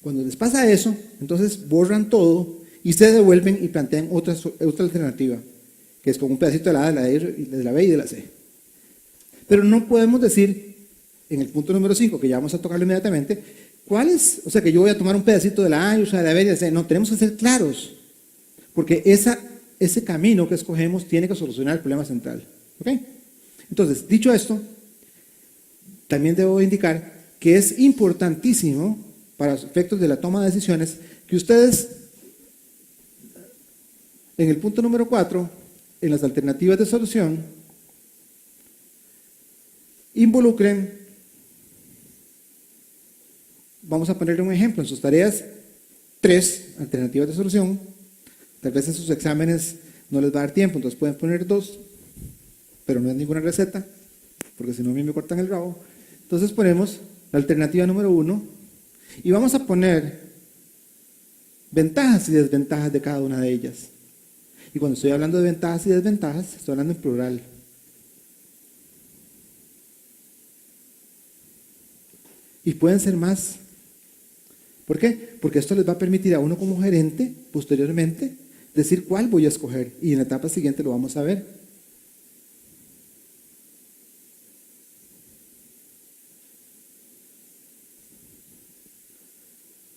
Cuando les pasa eso, entonces borran todo y se devuelven y plantean otra alternativa, que es con un pedacito de la A, de la B y de la C. Pero no podemos decir, en el punto número 5, que ya vamos a tocarlo inmediatamente, ¿cuál es? O sea, que yo voy a tomar un pedacito de la A y de la B y de la C. No, tenemos que ser claros, porque ese camino que escogemos tiene que solucionar el problema central. ¿Ok? Entonces, dicho esto, también debo indicar que es importantísimo para los efectos de la toma de decisiones que ustedes, en el punto número 4, en las alternativas de solución, involucren, vamos a ponerle un ejemplo, en sus tareas 3 alternativas de solución, tal vez en sus exámenes no les va a dar tiempo, entonces pueden poner 2, pero no es ninguna receta, porque si no a mí me cortan el rabo. Entonces ponemos la alternativa número 1 y vamos a poner ventajas y desventajas de cada una de ellas. Y cuando estoy hablando de ventajas y desventajas, estoy hablando en plural. Y pueden ser más. ¿Por qué? Porque esto les va a permitir a uno como gerente, posteriormente, decir cuál voy a escoger. Y en la etapa siguiente lo vamos a ver.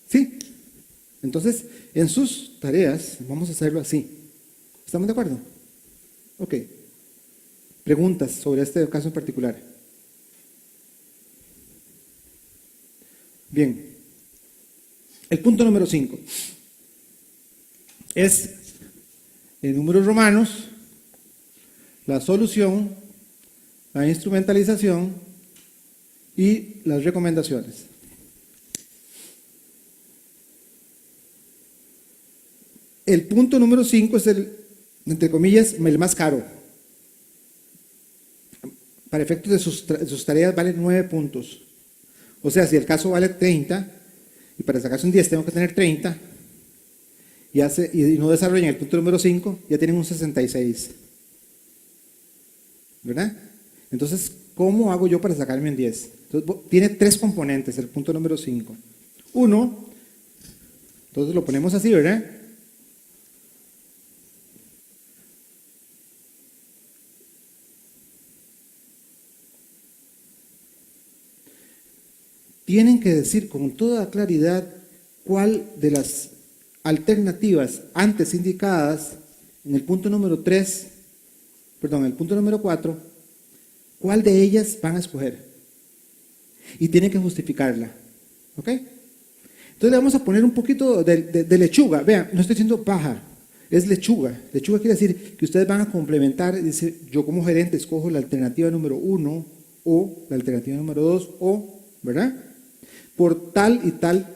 ¿Sí? Entonces, en sus tareas, vamos a hacerlo así. ¿Estamos de acuerdo? Ok. Preguntas sobre este caso en particular. Bien. El punto número 5 es en números romanos, la solución, la instrumentalización y las recomendaciones. El punto número 5 es el, entre comillas, el más caro. Para efectos de sus tareas vale 9 puntos. O sea, si el caso vale 30, y para sacarse un 10 tengo que tener 30, y no desarrollan el punto número 5, ya tienen un 66. ¿Verdad? Entonces, ¿cómo hago yo para sacarme un 10? Entonces, tiene 3 componentes, el punto número 5. Uno, entonces lo ponemos así, ¿verdad? Tienen que decir con toda claridad cuál de las alternativas antes indicadas en el punto número 3, perdón, en el punto número 4, cuál de ellas van a escoger. Y tienen que justificarla. ¿Ok? Entonces le vamos a poner un poquito de lechuga. Vean, no estoy diciendo paja, es lechuga. Lechuga quiere decir que ustedes van a complementar, dice, yo como gerente escojo la alternativa número 1 o la alternativa número 2 o, ¿verdad? Por tal y tal.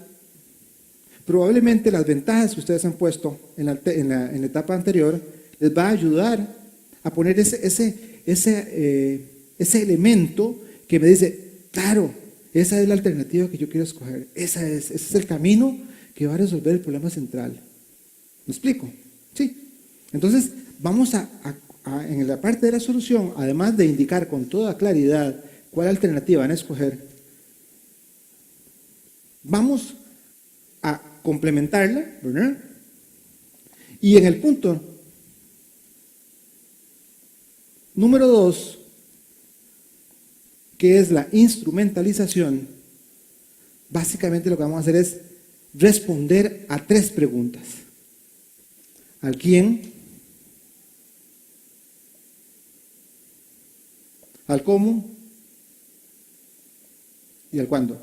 Probablemente las ventajas que ustedes han puesto en la etapa anterior les va a ayudar a poner ese elemento que me dice, claro, esa es la alternativa que yo quiero escoger, ese es el camino que va a resolver el problema central. ¿Me explico? Sí. Entonces, vamos en la parte de la solución, además de indicar con toda claridad cuál alternativa van a escoger, vamos a complementarla, ¿verdad? Y en el punto número 2, que es la instrumentalización, básicamente lo que vamos a hacer es responder a 3 preguntas. ¿Al quién? ¿Al cómo? ¿Y al cuándo?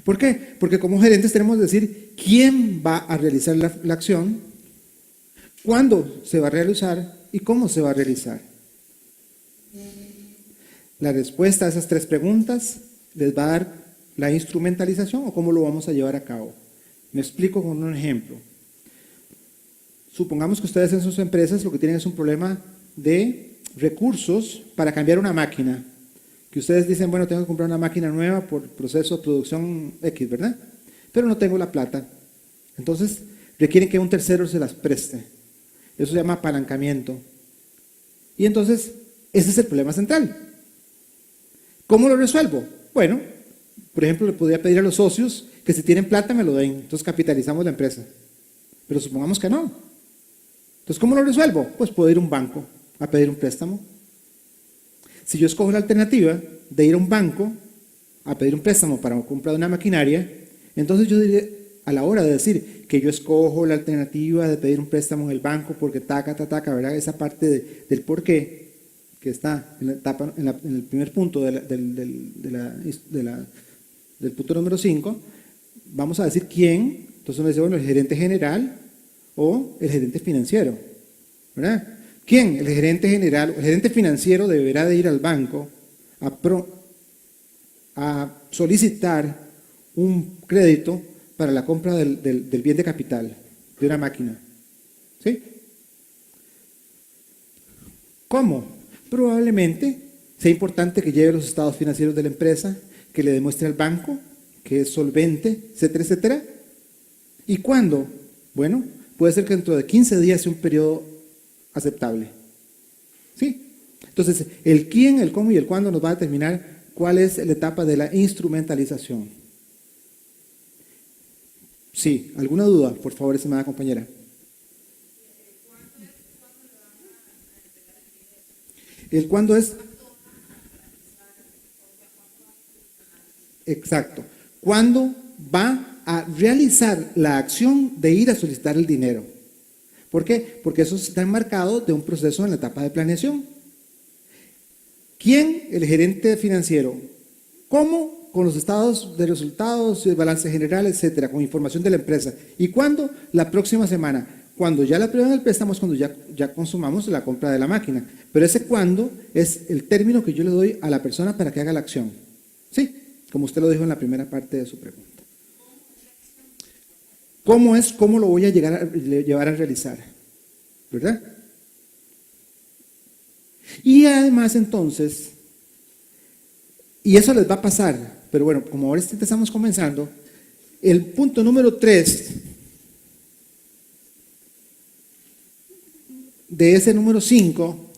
¿Por qué? Porque como gerentes tenemos que decir quién va a realizar la acción, cuándo se va a realizar y cómo se va a realizar. La respuesta a esas 3 preguntas les va a dar la instrumentalización o cómo lo vamos a llevar a cabo. Me explico con un ejemplo. Supongamos que ustedes en sus empresas lo que tienen es un problema de recursos para cambiar una máquina. Que ustedes dicen, bueno, tengo que comprar una máquina nueva por proceso de producción X, ¿verdad? Pero no tengo la plata. Entonces, requieren que un tercero se las preste. Eso se llama apalancamiento. Y entonces, ese es el problema central. ¿Cómo lo resuelvo? Bueno, por ejemplo, le podría pedir a los socios que si tienen plata me lo den. Entonces, capitalizamos la empresa. Pero supongamos que no. Entonces, ¿cómo lo resuelvo? Pues puedo ir a un banco a pedir un préstamo. Si yo escojo la alternativa de ir a un banco a pedir un préstamo para comprar una maquinaria, entonces yo diré, a la hora de decir que yo escojo la alternativa de pedir un préstamo en el banco porque taca, ¿verdad? Esa parte del por qué, que está en la etapa, en el primer punto del punto número 5, vamos a decir quién. Entonces uno dice, bueno, el gerente general o el gerente financiero, ¿verdad? ¿Quién? El gerente general, el gerente financiero deberá de ir al banco a solicitar un crédito para la compra del bien de capital, de una máquina. ¿Sí? ¿Cómo? Probablemente sea importante que lleve los estados financieros de la empresa, que le demuestre al banco que es solvente, etcétera, etcétera, ¿Y cuándo? Bueno, puede ser que dentro de 15 días sea un periodo aceptable. ¿Sí? Entonces, el quién, el cómo y el cuándo nos va a determinar cuál es la etapa de la instrumentalización. Sí, ¿alguna duda? Por favor, estimada compañera. ¿El cuándo es? Exacto. ¿Cuándo va a realizar la acción de ir a solicitar el dinero? ¿Por qué? Porque eso está enmarcado de un proceso en la etapa de planeación. ¿Quién? El gerente financiero. ¿Cómo? Con los estados de resultados, el balance general, etcétera, con información de la empresa. ¿Y cuándo? La próxima semana. Cuando ya la aprueban el préstamo es cuando ya consumamos la compra de la máquina. Pero ese cuándo es el término que yo le doy a la persona para que haga la acción. ¿Sí? Como usted lo dijo en la primera parte de su pregunta. ¿Cómo es? ¿Cómo lo voy a llevar a realizar? ¿Verdad? Y además entonces, y eso les va a pasar, pero bueno, como ahora estamos comenzando, el punto número 3 de ese número 5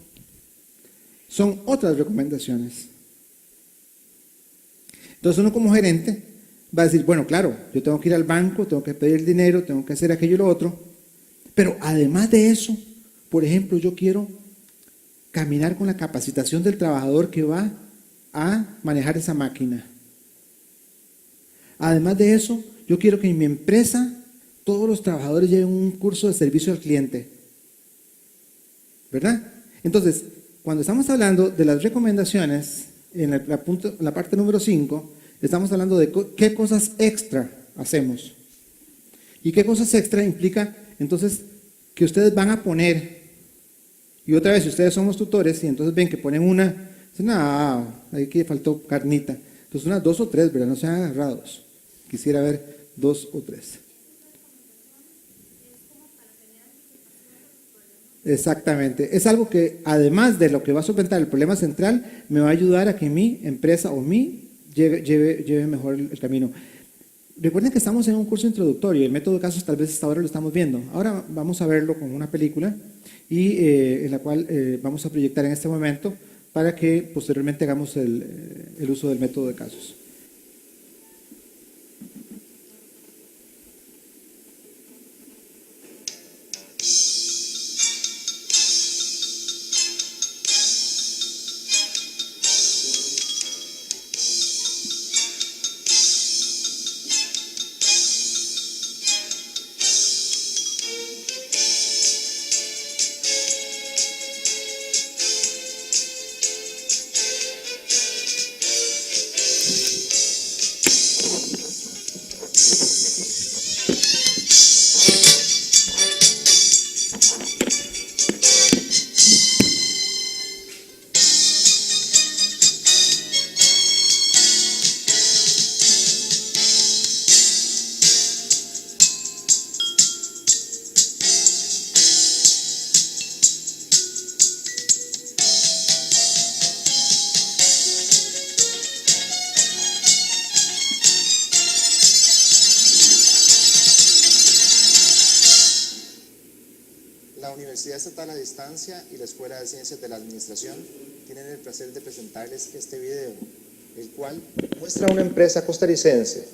son otras recomendaciones. Entonces uno como gerente va a decir, bueno, claro, yo tengo que ir al banco, tengo que pedir dinero, tengo que hacer aquello y lo otro, pero además de eso, por ejemplo, yo quiero caminar con la capacitación del trabajador que va a manejar esa máquina. Además de eso, yo quiero que en mi empresa todos los trabajadores lleven un curso de servicio al cliente. ¿Verdad? Entonces, cuando estamos hablando de las recomendaciones, en la parte número 5, estamos hablando de qué cosas extra hacemos. Y qué cosas extra implica, entonces, que ustedes van a poner. Y otra vez, si ustedes son los tutores y entonces ven que ponen una, dicen, no, ahí que faltó carnita. Entonces, unas 2 o 3, ¿verdad? No sean agarrados. Quisiera ver 2 o 3. Exactamente. Es algo que, además de lo que va a solventar el problema central, me va a ayudar a que mi empresa o lleve mejor el camino. Recuerden que estamos en un curso introductorio. El método de casos tal vez hasta ahora lo estamos viendo. Ahora vamos a verlo con una película y en la cual vamos a proyectar en este momento para que posteriormente hagamos el uso del método de casos. La Universidad Estatal a Distancia y la Escuela de Ciencias de la Administración tienen el placer de presentarles este video, el cual muestra a una empresa costarricense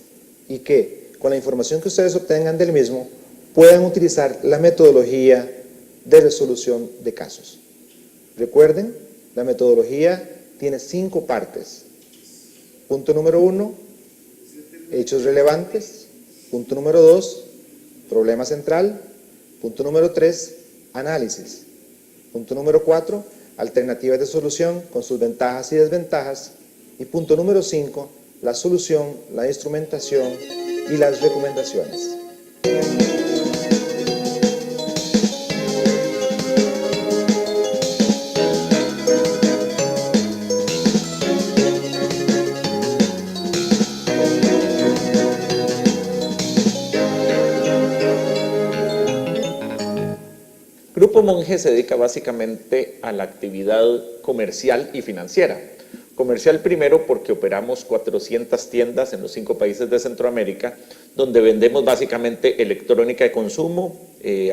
y que, con la información que ustedes obtengan del mismo, puedan utilizar la metodología de resolución de casos. Recuerden, la metodología tiene 5 partes. Punto número 1, hechos relevantes. Punto número 2, problema central. Punto número 3, análisis. Punto número 4, alternativas de solución con sus ventajas y desventajas. Y punto número 5, la solución, la instrumentación y las recomendaciones. Grupo Monge se dedica básicamente a la actividad comercial y financiera. Comercial primero porque operamos 400 tiendas en los 5 países de Centroamérica, donde vendemos básicamente electrónica de consumo,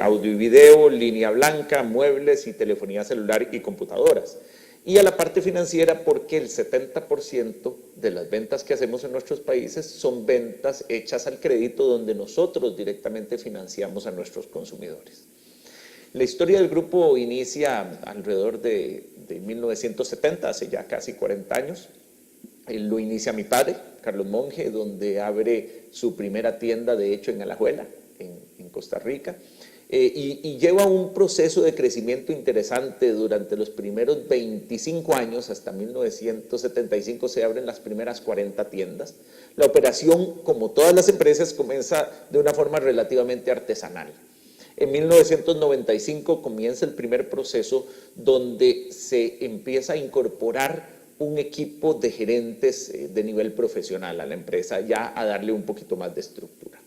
audio y video, línea blanca, muebles y telefonía celular y computadoras. Y a la parte financiera porque el 70% de las ventas que hacemos en nuestros países son ventas hechas al crédito, donde nosotros directamente financiamos a nuestros consumidores. La historia del grupo inicia alrededor de 1970, hace ya casi 40 años. Lo inicia mi padre, Carlos Monge, donde abre su primera tienda, de hecho, en Alajuela, en Costa Rica. Y lleva un proceso de crecimiento interesante durante los primeros 25 años, hasta 1975 se abren las primeras 40 tiendas. La operación, como todas las empresas, comienza de una forma relativamente artesanal. En 1995 comienza el primer proceso donde se empieza a incorporar un equipo de gerentes de nivel profesional a la empresa, ya a darle un poquito más de estructura.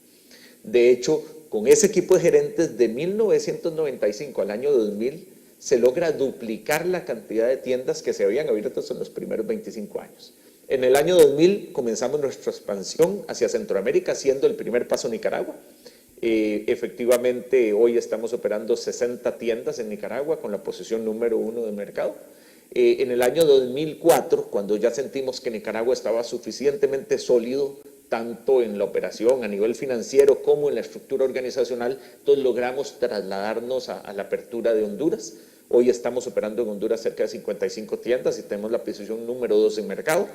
De hecho, con ese equipo de gerentes de 1995 al año 2000 se logra duplicar la cantidad de tiendas que se habían abierto en los primeros 25 años. En el año 2000 comenzamos nuestra expansión hacia Centroamérica, siendo el primer paso Nicaragua. Efectivamente, hoy estamos operando 60 tiendas en Nicaragua con la posición número 1 del mercado. En el año 2004, cuando ya sentimos que Nicaragua estaba suficientemente sólido, tanto en la operación a nivel financiero como en la estructura organizacional, entonces logramos trasladarnos a la apertura de Honduras. Hoy estamos operando en Honduras cerca de 55 tiendas y tenemos la posición número 2 en mercado.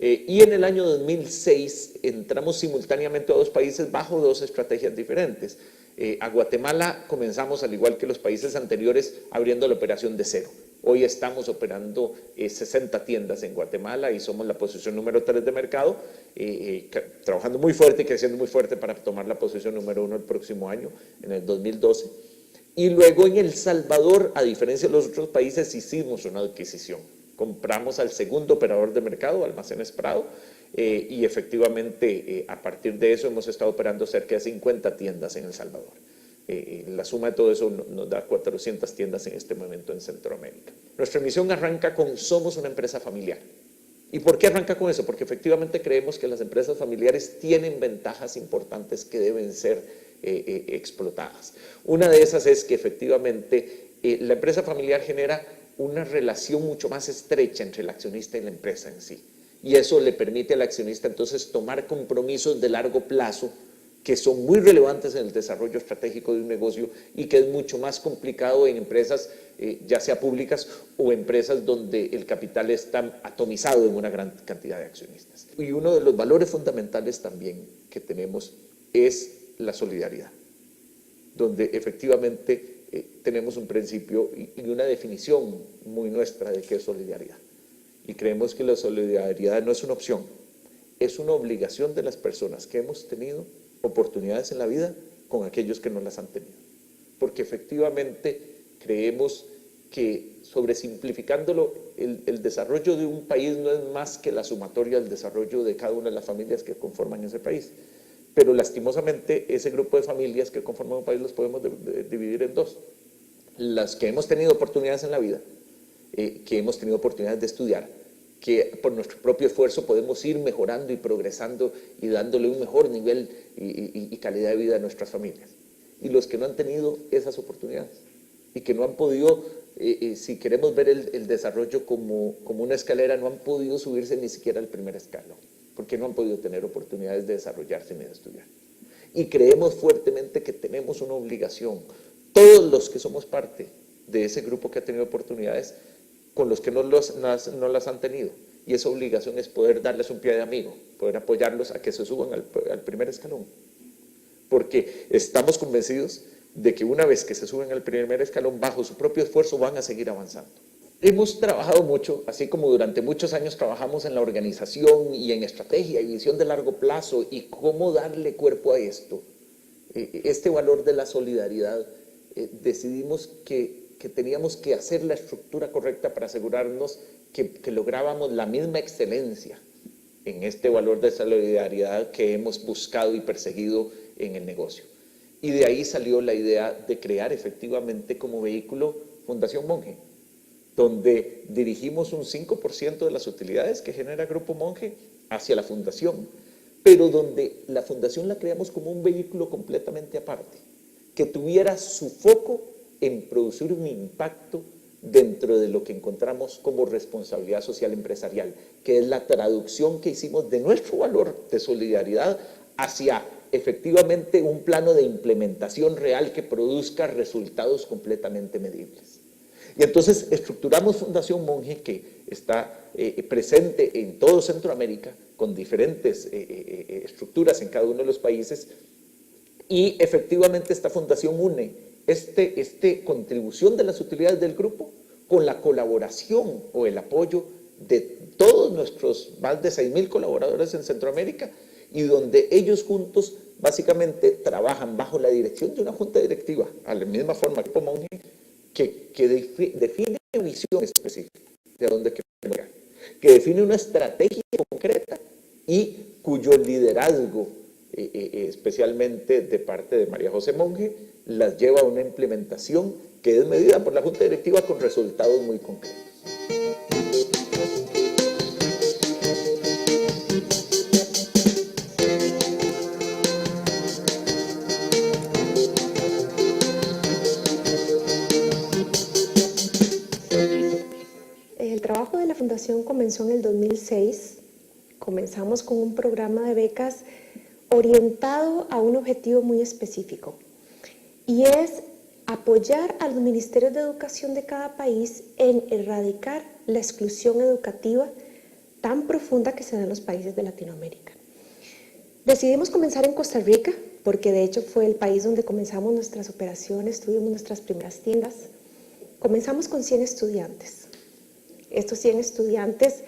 Y en el año 2006 entramos simultáneamente a 2 países bajo 2 estrategias diferentes. A Guatemala comenzamos, al igual que los países anteriores, abriendo la operación de cero. Hoy estamos operando 60 tiendas en Guatemala y somos la posición número 3 de mercado, trabajando muy fuerte y creciendo muy fuerte para tomar la posición número 1 el próximo año, en el 2012. Y luego en El Salvador, a diferencia de los otros países, hicimos una adquisición. Compramos al segundo operador de mercado, Almacenes Prado, y efectivamente a partir de eso hemos estado operando cerca de 50 tiendas en El Salvador. La suma de todo eso nos da 400 tiendas en este momento en Centroamérica. Nuestra misión arranca con somos una empresa familiar. ¿Y por qué arranca con eso? Porque efectivamente creemos que las empresas familiares tienen ventajas importantes que deben ser explotadas. Una de esas es que efectivamente la empresa familiar genera una relación mucho más estrecha entre el accionista y la empresa en sí. Y eso le permite al accionista entonces tomar compromisos de largo plazo que son muy relevantes en el desarrollo estratégico de un negocio y que es mucho más complicado en empresas ya sea públicas o empresas donde el capital está atomizado en una gran cantidad de accionistas. Y uno de los valores fundamentales también que tenemos es la solidaridad, donde efectivamente tenemos un principio y una definición muy nuestra de qué es solidaridad. Y creemos que la solidaridad no es una opción, es una obligación de las personas que hemos tenido oportunidades en la vida con aquellos que no las han tenido. Porque efectivamente creemos que, sobresimplificándolo, el desarrollo de un país no es más que la sumatoria del desarrollo de cada una de las familias que conforman ese país. Pero lastimosamente ese grupo de familias que conforman un país los podemos dividir en 2. Las que hemos tenido oportunidades en la vida, que hemos tenido oportunidades de estudiar, que por nuestro propio esfuerzo podemos ir mejorando y progresando y dándole un mejor nivel y calidad de vida a nuestras familias. Y los que no han tenido esas oportunidades y que no han podido, si queremos ver el desarrollo como una escalera, no han podido subirse ni siquiera al primer escalón, porque no han podido tener oportunidades de desarrollarse ni de estudiar. Y creemos fuertemente que tenemos una obligación, todos los que somos parte de ese grupo que ha tenido oportunidades, con los que no las han tenido. Y esa obligación es poder darles un pie de amigo, poder apoyarlos a que se suban al primer escalón. Porque estamos convencidos de que una vez que se suben al primer escalón, bajo su propio esfuerzo van a seguir avanzando. Hemos trabajado mucho, así como durante muchos años trabajamos en la organización y en estrategia y visión de largo plazo y cómo darle cuerpo a esto. Este valor de la solidaridad, decidimos que teníamos que hacer la estructura correcta para asegurarnos que lográbamos la misma excelencia en este valor de solidaridad que hemos buscado y perseguido en el negocio. Y de ahí salió la idea de crear efectivamente como vehículo Fundación Monge, donde dirigimos un 5% de las utilidades que genera Grupo Monje hacia la fundación, pero donde la fundación la creamos como un vehículo completamente aparte, que tuviera su foco en producir un impacto dentro de lo que encontramos como responsabilidad social empresarial, que es la traducción que hicimos de nuestro valor de solidaridad hacia efectivamente un plano de implementación real que produzca resultados completamente medibles. Y entonces estructuramos Fundación Monje, que está presente en todo Centroamérica, con diferentes estructuras en cada uno de los países, y efectivamente esta fundación une contribución de las utilidades del grupo con la colaboración o el apoyo de todos nuestros más de 6,000 colaboradores en Centroamérica, y donde ellos juntos básicamente trabajan bajo la dirección de una junta directiva, a la misma forma que Monje, que define una visión específica de dónde queremos llegar, que define una estrategia concreta y cuyo liderazgo, especialmente de parte de María José Monje, las lleva a una implementación que es medida por la junta directiva con resultados muy concretos. El trabajo de la Fundación comenzó en el 2006. Comenzamos con un programa de becas orientado a un objetivo muy específico, y es apoyar a los ministerios de educación de cada país en erradicar la exclusión educativa tan profunda que se da en los países de Latinoamérica. Decidimos comenzar en Costa Rica, porque de hecho fue el país donde comenzamos nuestras operaciones, tuvimos nuestras primeras tiendas. Comenzamos con 100 estudiantes. Estos 100 estudiantes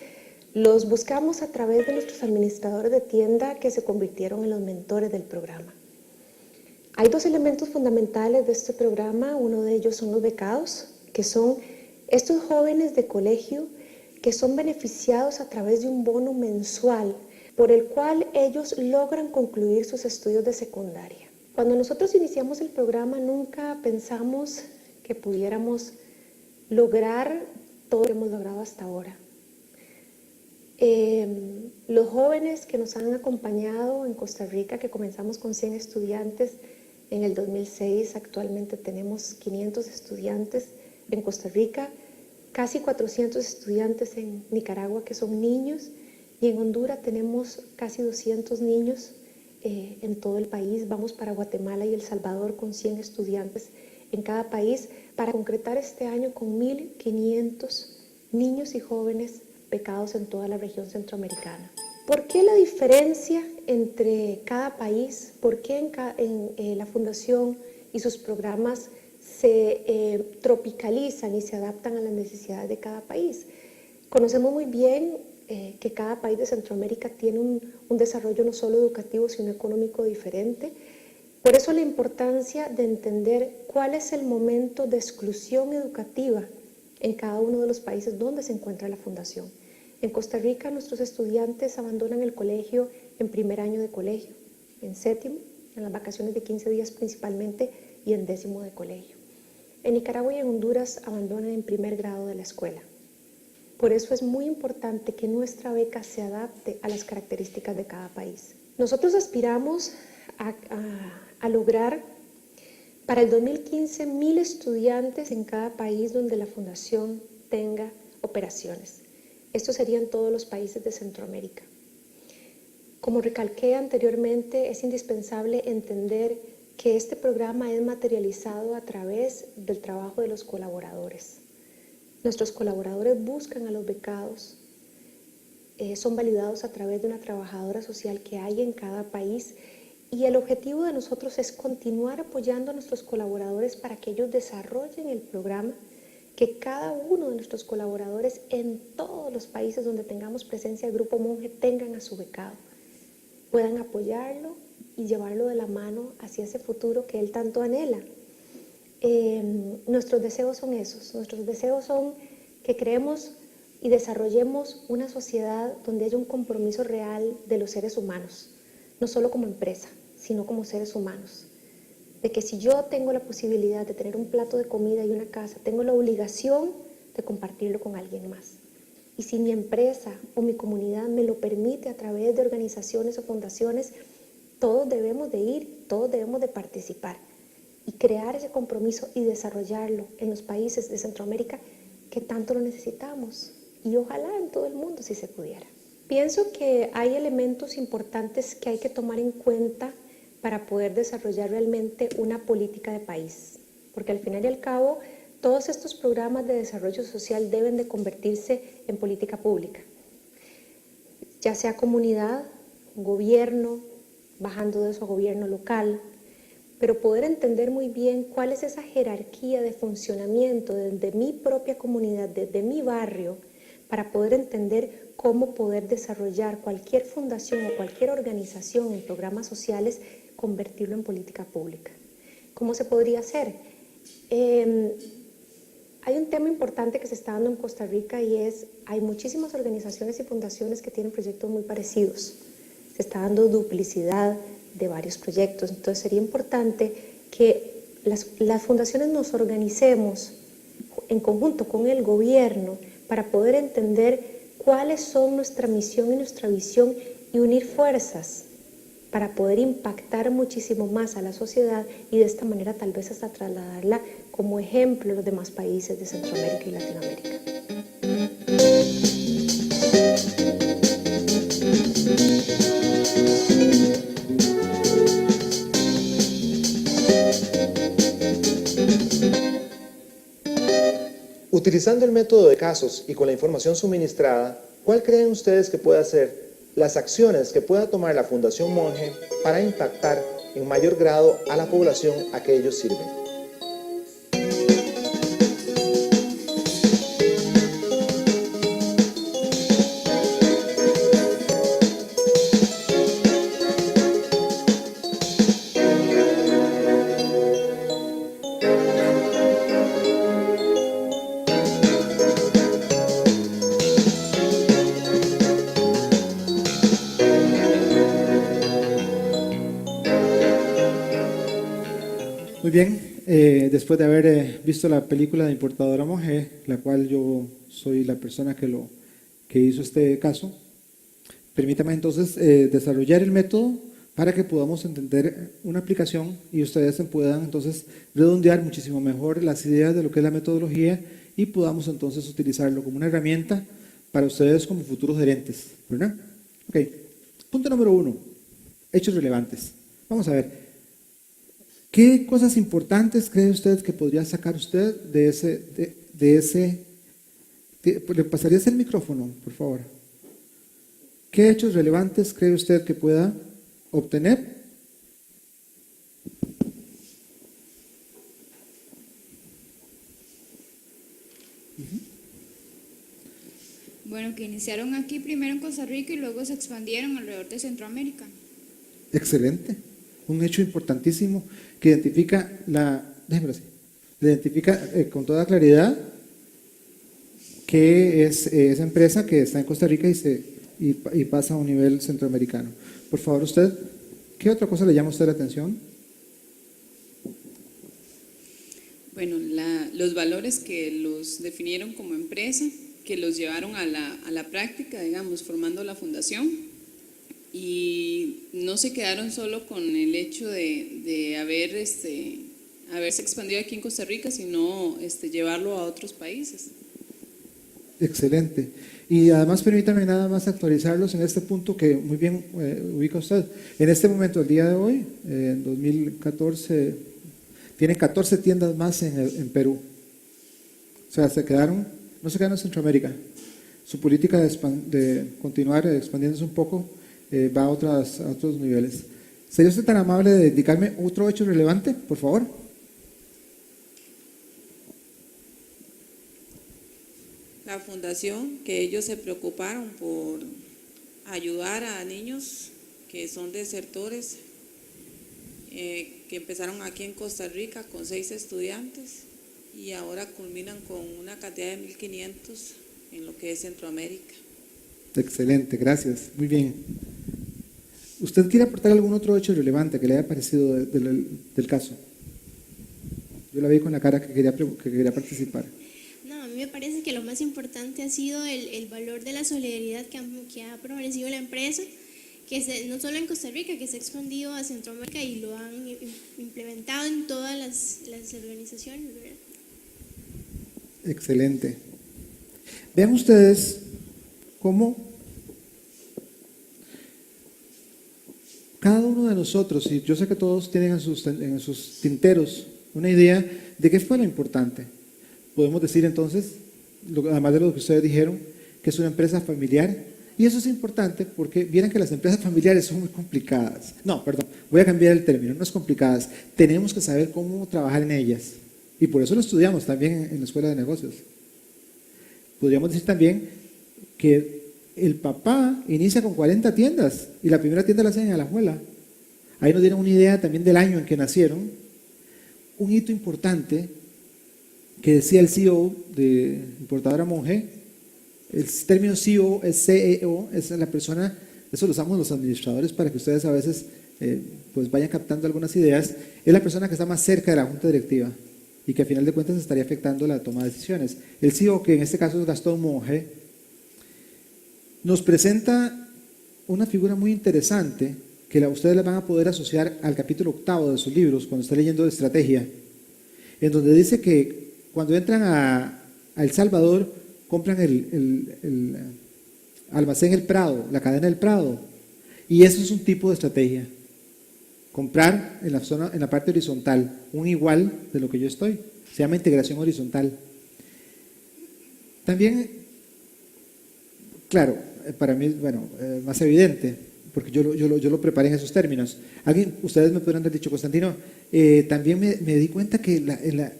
los buscamos a través de nuestros administradores de tienda, que se convirtieron en los mentores del programa. Hay dos elementos fundamentales de este programa. Uno de ellos son los becados, que son estos jóvenes de colegio que son beneficiados a través de un bono mensual por el cual ellos logran concluir sus estudios de secundaria. Cuando nosotros iniciamos el programa nunca pensamos que pudiéramos lograr todo lo que hemos logrado hasta ahora. Los jóvenes que nos han acompañado en Costa Rica, que comenzamos con 100 estudiantes en el 2006, actualmente tenemos 500 estudiantes en Costa Rica, casi 400 estudiantes en Nicaragua que son niños, y en Honduras tenemos casi 200 niños en todo el país. Vamos para Guatemala y El Salvador con 100 estudiantes en cada país, para concretar este año con 1.500 niños y jóvenes becados en toda la región centroamericana. ¿Por qué la diferencia entre cada país? ¿Por qué en la Fundación y sus programas se tropicalizan y se adaptan a las necesidades de cada país? Conocemos muy bien que cada país de Centroamérica tiene un desarrollo no solo educativo, sino económico diferente. Por eso la importancia de entender cuál es el momento de exclusión educativa en cada uno de los países donde se encuentra la Fundación. En Costa Rica, nuestros estudiantes abandonan el colegio en primer año de colegio, en séptimo, en las vacaciones de 15 días principalmente, y en décimo de colegio. En Nicaragua y en Honduras abandonan en primer grado de la escuela. Por eso es muy importante que nuestra beca se adapte a las características de cada país. Nosotros aspiramos a lograr para el 2015 1.000 estudiantes en cada país donde la Fundación tenga operaciones. Estos serían todos los países de Centroamérica. Como recalqué anteriormente, es indispensable entender que este programa es materializado a través del trabajo de los colaboradores. Nuestros colaboradores buscan a los becados, son validados a través de una trabajadora social que hay en cada país, y el objetivo de nosotros es continuar apoyando a nuestros colaboradores para que ellos desarrollen el programa, que cada uno de nuestros colaboradores en todos los países donde tengamos presencia del Grupo Monje tengan a su becado, puedan apoyarlo y llevarlo de la mano hacia ese futuro que él tanto anhela. Nuestros deseos son esos, nuestros deseos son que creemos y desarrollemos una sociedad donde haya un compromiso real de los seres humanos, no solo como empresa, sino como seres humanos. De que si yo tengo la posibilidad de tener un plato de comida y una casa, tengo la obligación de compartirlo con alguien más. Y si mi empresa o mi comunidad me lo permite a través de organizaciones o fundaciones, todos debemos de ir, todos debemos de participar y crear ese compromiso y desarrollarlo en los países de Centroamérica que tanto lo necesitamos, y ojalá en todo el mundo si se pudiera. Pienso que hay elementos importantes que hay que tomar en cuenta para poder desarrollar realmente una política de país, porque al final y al cabo todos estos programas de desarrollo social deben de convertirse en política pública, ya sea comunidad, gobierno, bajando de eso a gobierno local, pero poder entender muy bien cuál es esa jerarquía de funcionamiento desde mi propia comunidad, desde mi barrio, para poder entender cómo poder desarrollar cualquier fundación o cualquier organización en programas sociales, convertirlo en política pública. ¿Cómo se podría hacer? Hay un tema importante que se está dando en Costa Rica y es, hay muchísimas organizaciones y fundaciones que tienen proyectos muy parecidos. Se está dando duplicidad de varios proyectos, entonces sería importante que las fundaciones nos organicemos en conjunto con el gobierno para poder entender cuáles son nuestra misión y nuestra visión y unir fuerzas para poder impactar muchísimo más a la sociedad y de esta manera tal vez hasta trasladarla como ejemplo a los demás países de Centroamérica y Latinoamérica. Utilizando el método de casos y con la información suministrada, ¿cuál creen ustedes que pueda ser las acciones que pueda tomar la Fundación Monge para impactar en mayor grado a la población a que ellos sirven? Muy bien, después de haber visto la película de Importadora Monge, la cual yo soy la persona que hizo este caso, permítame entonces desarrollar el método para que podamos entender una aplicación y ustedes puedan entonces redondear muchísimo mejor las ideas de lo que es la metodología y podamos entonces utilizarlo como una herramienta para ustedes como futuros gerentes, ¿verdad? Ok, punto número 1, hechos relevantes. Vamos a ver. ¿Qué cosas importantes cree usted que podría sacar usted de ese? ¿Le pasarías el micrófono, por favor? ¿Qué hechos relevantes cree usted que pueda obtener? Bueno, que iniciaron aquí primero en Costa Rica y luego se expandieron alrededor de Centroamérica. Excelente. Un hecho importantísimo que identifica con toda claridad que es esa empresa que está en Costa Rica y pasa a un nivel centroamericano. Por favor, usted, ¿qué otra cosa le llama a usted la atención? Bueno, los valores que los definieron como empresa, que los llevaron a la práctica, digamos, formando la fundación. Y no se quedaron solo con el hecho de haberse expandido aquí en Costa Rica, sino llevarlo a otros países. Excelente. Y además permítame nada más actualizarlos en este punto que muy bien ubica usted. En este momento, el día de hoy, en 2014, tienen 14 tiendas más en Perú. O sea, no se quedaron en Centroamérica. Su política de continuar expandiéndose un poco va a otros niveles. ¿Sería usted tan amable de indicarme otro hecho relevante, por favor? La fundación, que ellos se preocuparon por ayudar a niños que son desertores, que empezaron aquí en Costa Rica con 6 estudiantes y ahora culminan con una cantidad de 1,500 en lo que es Centroamérica. Excelente, gracias. Muy bien. ¿Usted quiere aportar algún otro hecho relevante que le haya parecido del caso? Yo la vi con la cara que quería participar. No, a mí me parece que lo más importante ha sido el valor de la solidaridad que ha prevalecido la empresa, no solo en Costa Rica, que se ha expandido a Centroamérica y lo han implementado en todas las organizaciones, ¿verdad? Excelente. Vean ustedes cómo cada uno de nosotros, y yo sé que todos tienen en sus tinteros una idea de qué fue lo importante. Podemos decir entonces, además de lo que ustedes dijeron, que es una empresa familiar. Y eso es importante porque vieran que las empresas familiares son muy complicadas. No, perdón, voy a cambiar el término, no es complicadas. Tenemos que saber cómo trabajar en ellas. Y por eso lo estudiamos también en la Escuela de Negocios. Podríamos decir también que el papá inicia con 40 tiendas y la primera tienda la hacen en Alajuela. Ahí nos dieron una idea también del año en que nacieron. Un hito importante que decía el CEO de Importadora Monge. El término CEO es CEO, es la persona, eso lo usamos los administradores para que ustedes a veces pues vayan captando algunas ideas. Es la persona que está más cerca de la junta directiva y que a final de cuentas estaría afectando la toma de decisiones. El CEO, que en este caso es Gastón Monge, nos presenta una figura muy interesante que ustedes la van a poder asociar al capítulo 8 de sus libros cuando esté leyendo de estrategia, en donde dice que cuando entran a El Salvador compran el almacén El Prado, la cadena El Prado, y eso es un tipo de estrategia. Comprar en la zona, en la parte horizontal, un igual de lo que yo estoy. Se llama integración horizontal. También, claro, para mí, bueno, más evidente, porque yo lo preparé en esos términos. Ustedes me podrían haber dicho, Constantino, también me di cuenta que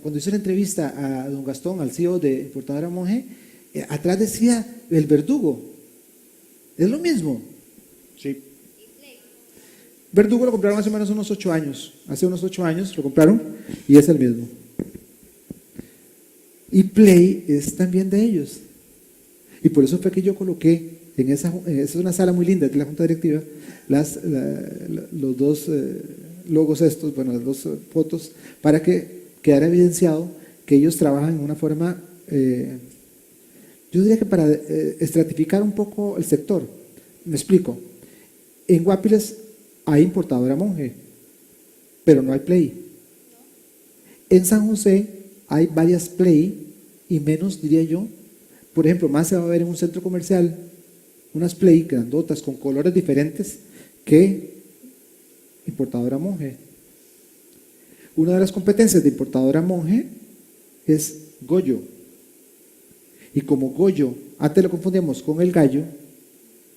cuando hice la entrevista a don Gastón, al CEO de Importadora Monge, atrás decía el verdugo. ¿Es lo mismo? Sí. Verdugo lo compraron hace menos unos 8 años. Hace unos 8 años lo compraron y es el mismo. Y Play es también de ellos. Y por eso fue que yo coloqué es una sala muy linda de la junta directiva, los dos logos estos, bueno, las dos fotos, para que quedara evidenciado que ellos trabajan en una forma, yo diría que para estratificar un poco el sector. Me explico. En Guapiles hay Importadora Monge, pero no hay Play. En San José hay varias Play y menos, diría yo. Por ejemplo, más se va a ver en un centro comercial unas Play grandotas con colores diferentes que Importadora Monge. Una de las competencias de Importadora Monge es Goyo. Y como Goyo, antes lo confundíamos con el gallo,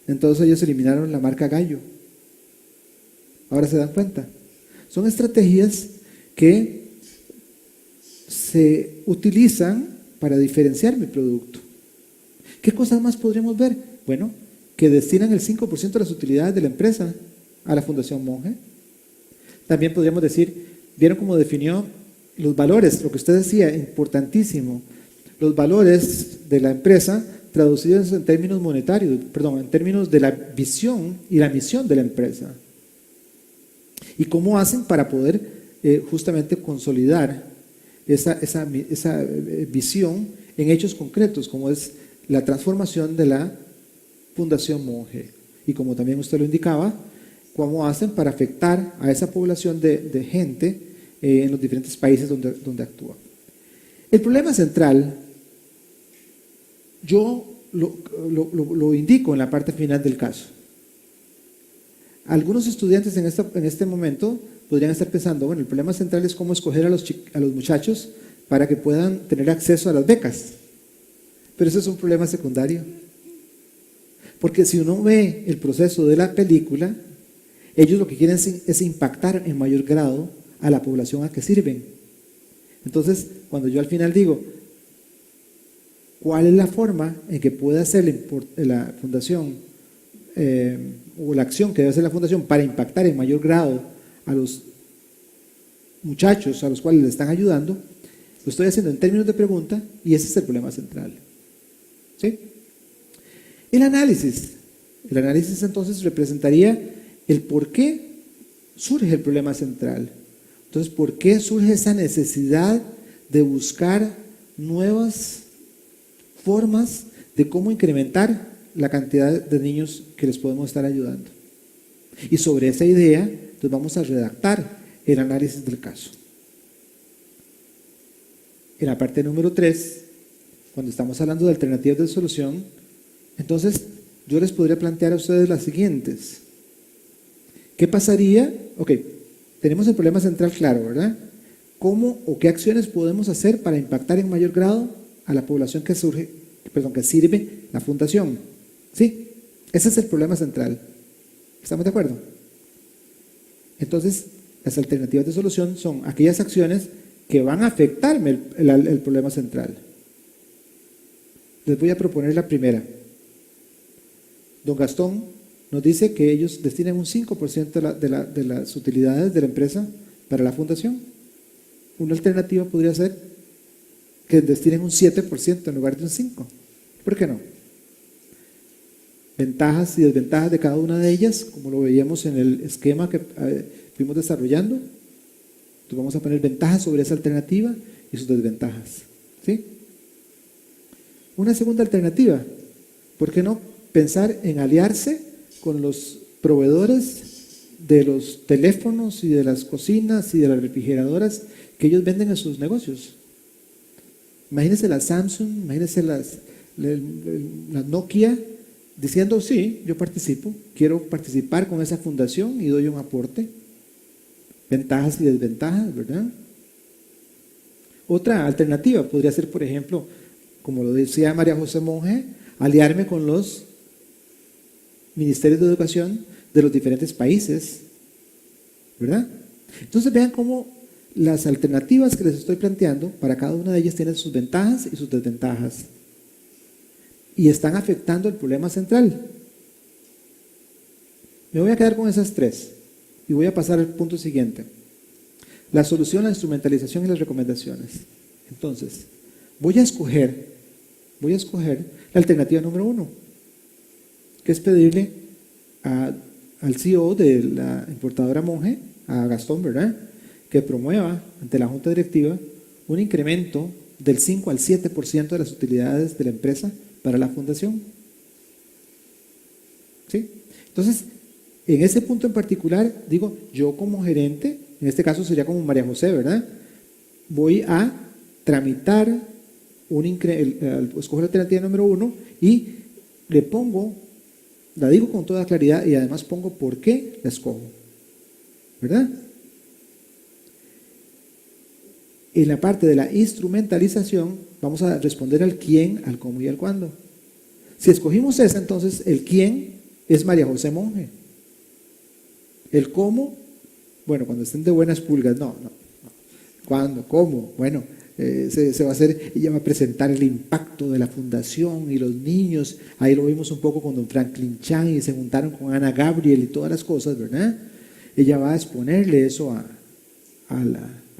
entonces ellos eliminaron la marca Gallo. Ahora se dan cuenta. Son estrategias que se utilizan para diferenciar mi producto. ¿Qué cosas más podríamos ver? Bueno, que destinan el 5% de las utilidades de la empresa a la Fundación Monge. También podríamos decir, ¿vieron cómo definió los valores? Lo que usted decía, importantísimo. Los valores de la empresa traducidos en términos monetarios, perdón, en términos de la visión y la misión de la empresa. ¿Y cómo hacen para poder justamente consolidar esa visión en hechos concretos, como es la transformación de la Fundación Monge? Y como también usted lo indicaba, cómo hacen para afectar a esa población de gente en los diferentes países donde actúa. El problema central, yo lo indico en la parte final del caso. Algunos estudiantes en este momento podrían estar pensando, bueno, el problema central es cómo escoger a los muchachos para que puedan tener acceso a las becas. Pero eso es un problema secundario. Porque si uno ve el proceso de la película, ellos lo que quieren es impactar en mayor grado a la población a que sirven. Entonces, cuando yo al final digo, ¿cuál es la forma en que puede hacer la fundación o la acción que debe hacer la fundación para impactar en mayor grado a los muchachos a los cuales le están ayudando? Lo estoy haciendo en términos de pregunta y ese es el problema central. ¿Sí? El análisis entonces representaría el por qué surge el problema central. Entonces, ¿por qué surge esa necesidad de buscar nuevas formas de cómo incrementar la cantidad de niños que les podemos estar ayudando. Y sobre esa idea, entonces vamos a redactar el análisis del caso. En la parte número 3, cuando estamos hablando de alternativas de solución, entonces yo les podría plantear a ustedes las siguientes. ¿Qué pasaría? Ok, tenemos el problema central claro, ¿verdad? ¿Cómo o qué acciones podemos hacer para impactar en mayor grado a la población que sirve la fundación? ¿Sí? Ese es el problema central. ¿Estamos de acuerdo? Entonces, las alternativas de solución son aquellas acciones que van a afectarme el problema central. Les voy a proponer la primera. Don Gastón nos dice que ellos destinan un 5% de las utilidades de la empresa para la fundación. Una alternativa podría ser que destinen un 7% en lugar de un 5%. ¿Por qué no? Ventajas y desventajas de cada una de ellas, como lo veíamos en el esquema que fuimos desarrollando. Entonces vamos a poner ventajas sobre esa alternativa y sus desventajas. ¿Sí? Una segunda alternativa, ¿por qué no pensar en aliarse con los proveedores de los teléfonos y de las cocinas y de las refrigeradoras que ellos venden en sus negocios? Imagínense la Samsung, imagínense la Nokia diciendo, sí, yo participo, quiero participar con esa fundación y doy un aporte. Ventajas y desventajas, ¿verdad? Otra alternativa podría ser, por ejemplo, como lo decía María José Monge, aliarme con los ministerios de educación de los diferentes países, ¿verdad? Entonces vean cómo las alternativas que les estoy planteando, para cada una de ellas tienen sus ventajas y sus desventajas. Y están afectando el problema central. Me voy a quedar con esas tres y voy a pasar al punto siguiente. La solución, la instrumentalización y las recomendaciones. Entonces, voy a escoger la alternativa número 1, que es pedirle al CEO de la importadora Monge, a Gastón, ¿verdad?, que promueva ante la Junta Directiva un incremento del 5 al 7% de las utilidades de la empresa para la fundación. ¿Sí? Entonces, en ese punto en particular, digo, yo como gerente, en este caso sería como María José, ¿verdad?, voy a tramitar escoger la alternativa número 1 y le pongo, la digo con toda claridad y además pongo por qué la escojo, ¿verdad? En la parte de la instrumentalización vamos a responder al quién, al cómo y al cuándo. Si escogimos esa, entonces el quién es María José Monge. El cómo, bueno, cuando estén de buenas pulgas, no. ¿Cuándo? ¿Cómo? Bueno, se va a hacer, ella va a presentar el impacto de la fundación y los niños. Ahí lo vimos un poco con don Franklin Chan y se juntaron con Ana Gabriel y todas las cosas, ¿verdad? Ella va a exponerle eso a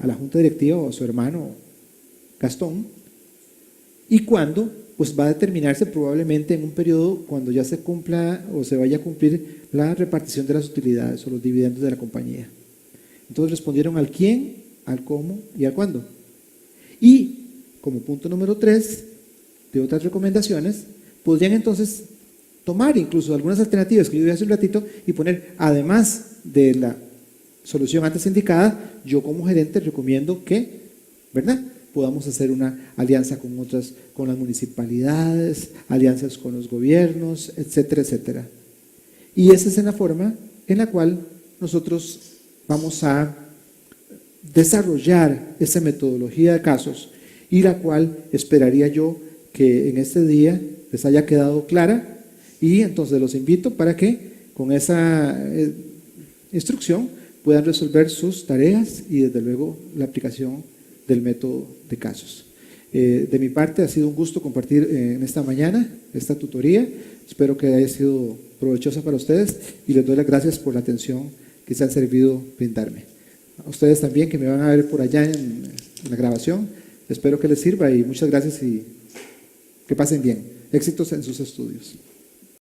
la junta directiva o a su hermano Gastón. ¿Y cuándo? Pues va a determinarse probablemente en un periodo cuando ya se cumpla o se vaya a cumplir la repartición de las utilidades o los dividendos de la compañía. Entonces respondieron al quién, al cómo y al cuándo. Y como punto número 3 de otras recomendaciones, podrían entonces tomar incluso algunas alternativas que yo dije hace un ratito y poner, además de la solución antes indicada, yo como gerente recomiendo que, ¿verdad?, podamos hacer una alianza con otras, con las municipalidades, alianzas con los gobiernos, etcétera, etcétera. Y esa es la forma en la cual nosotros vamos a desarrollar esa metodología de casos y la cual esperaría yo que en este día les haya quedado clara, y entonces los invito para que con esa instrucción puedan resolver sus tareas y desde luego la aplicación del método de casos. De mi parte ha sido un gusto compartir en esta mañana esta tutoría. Espero que haya sido provechosa para ustedes y les doy las gracias por la atención que se han servido brindarme. A ustedes también que me van a ver por allá en la grabación, espero que les sirva y muchas gracias y que pasen bien. Éxitos en sus estudios.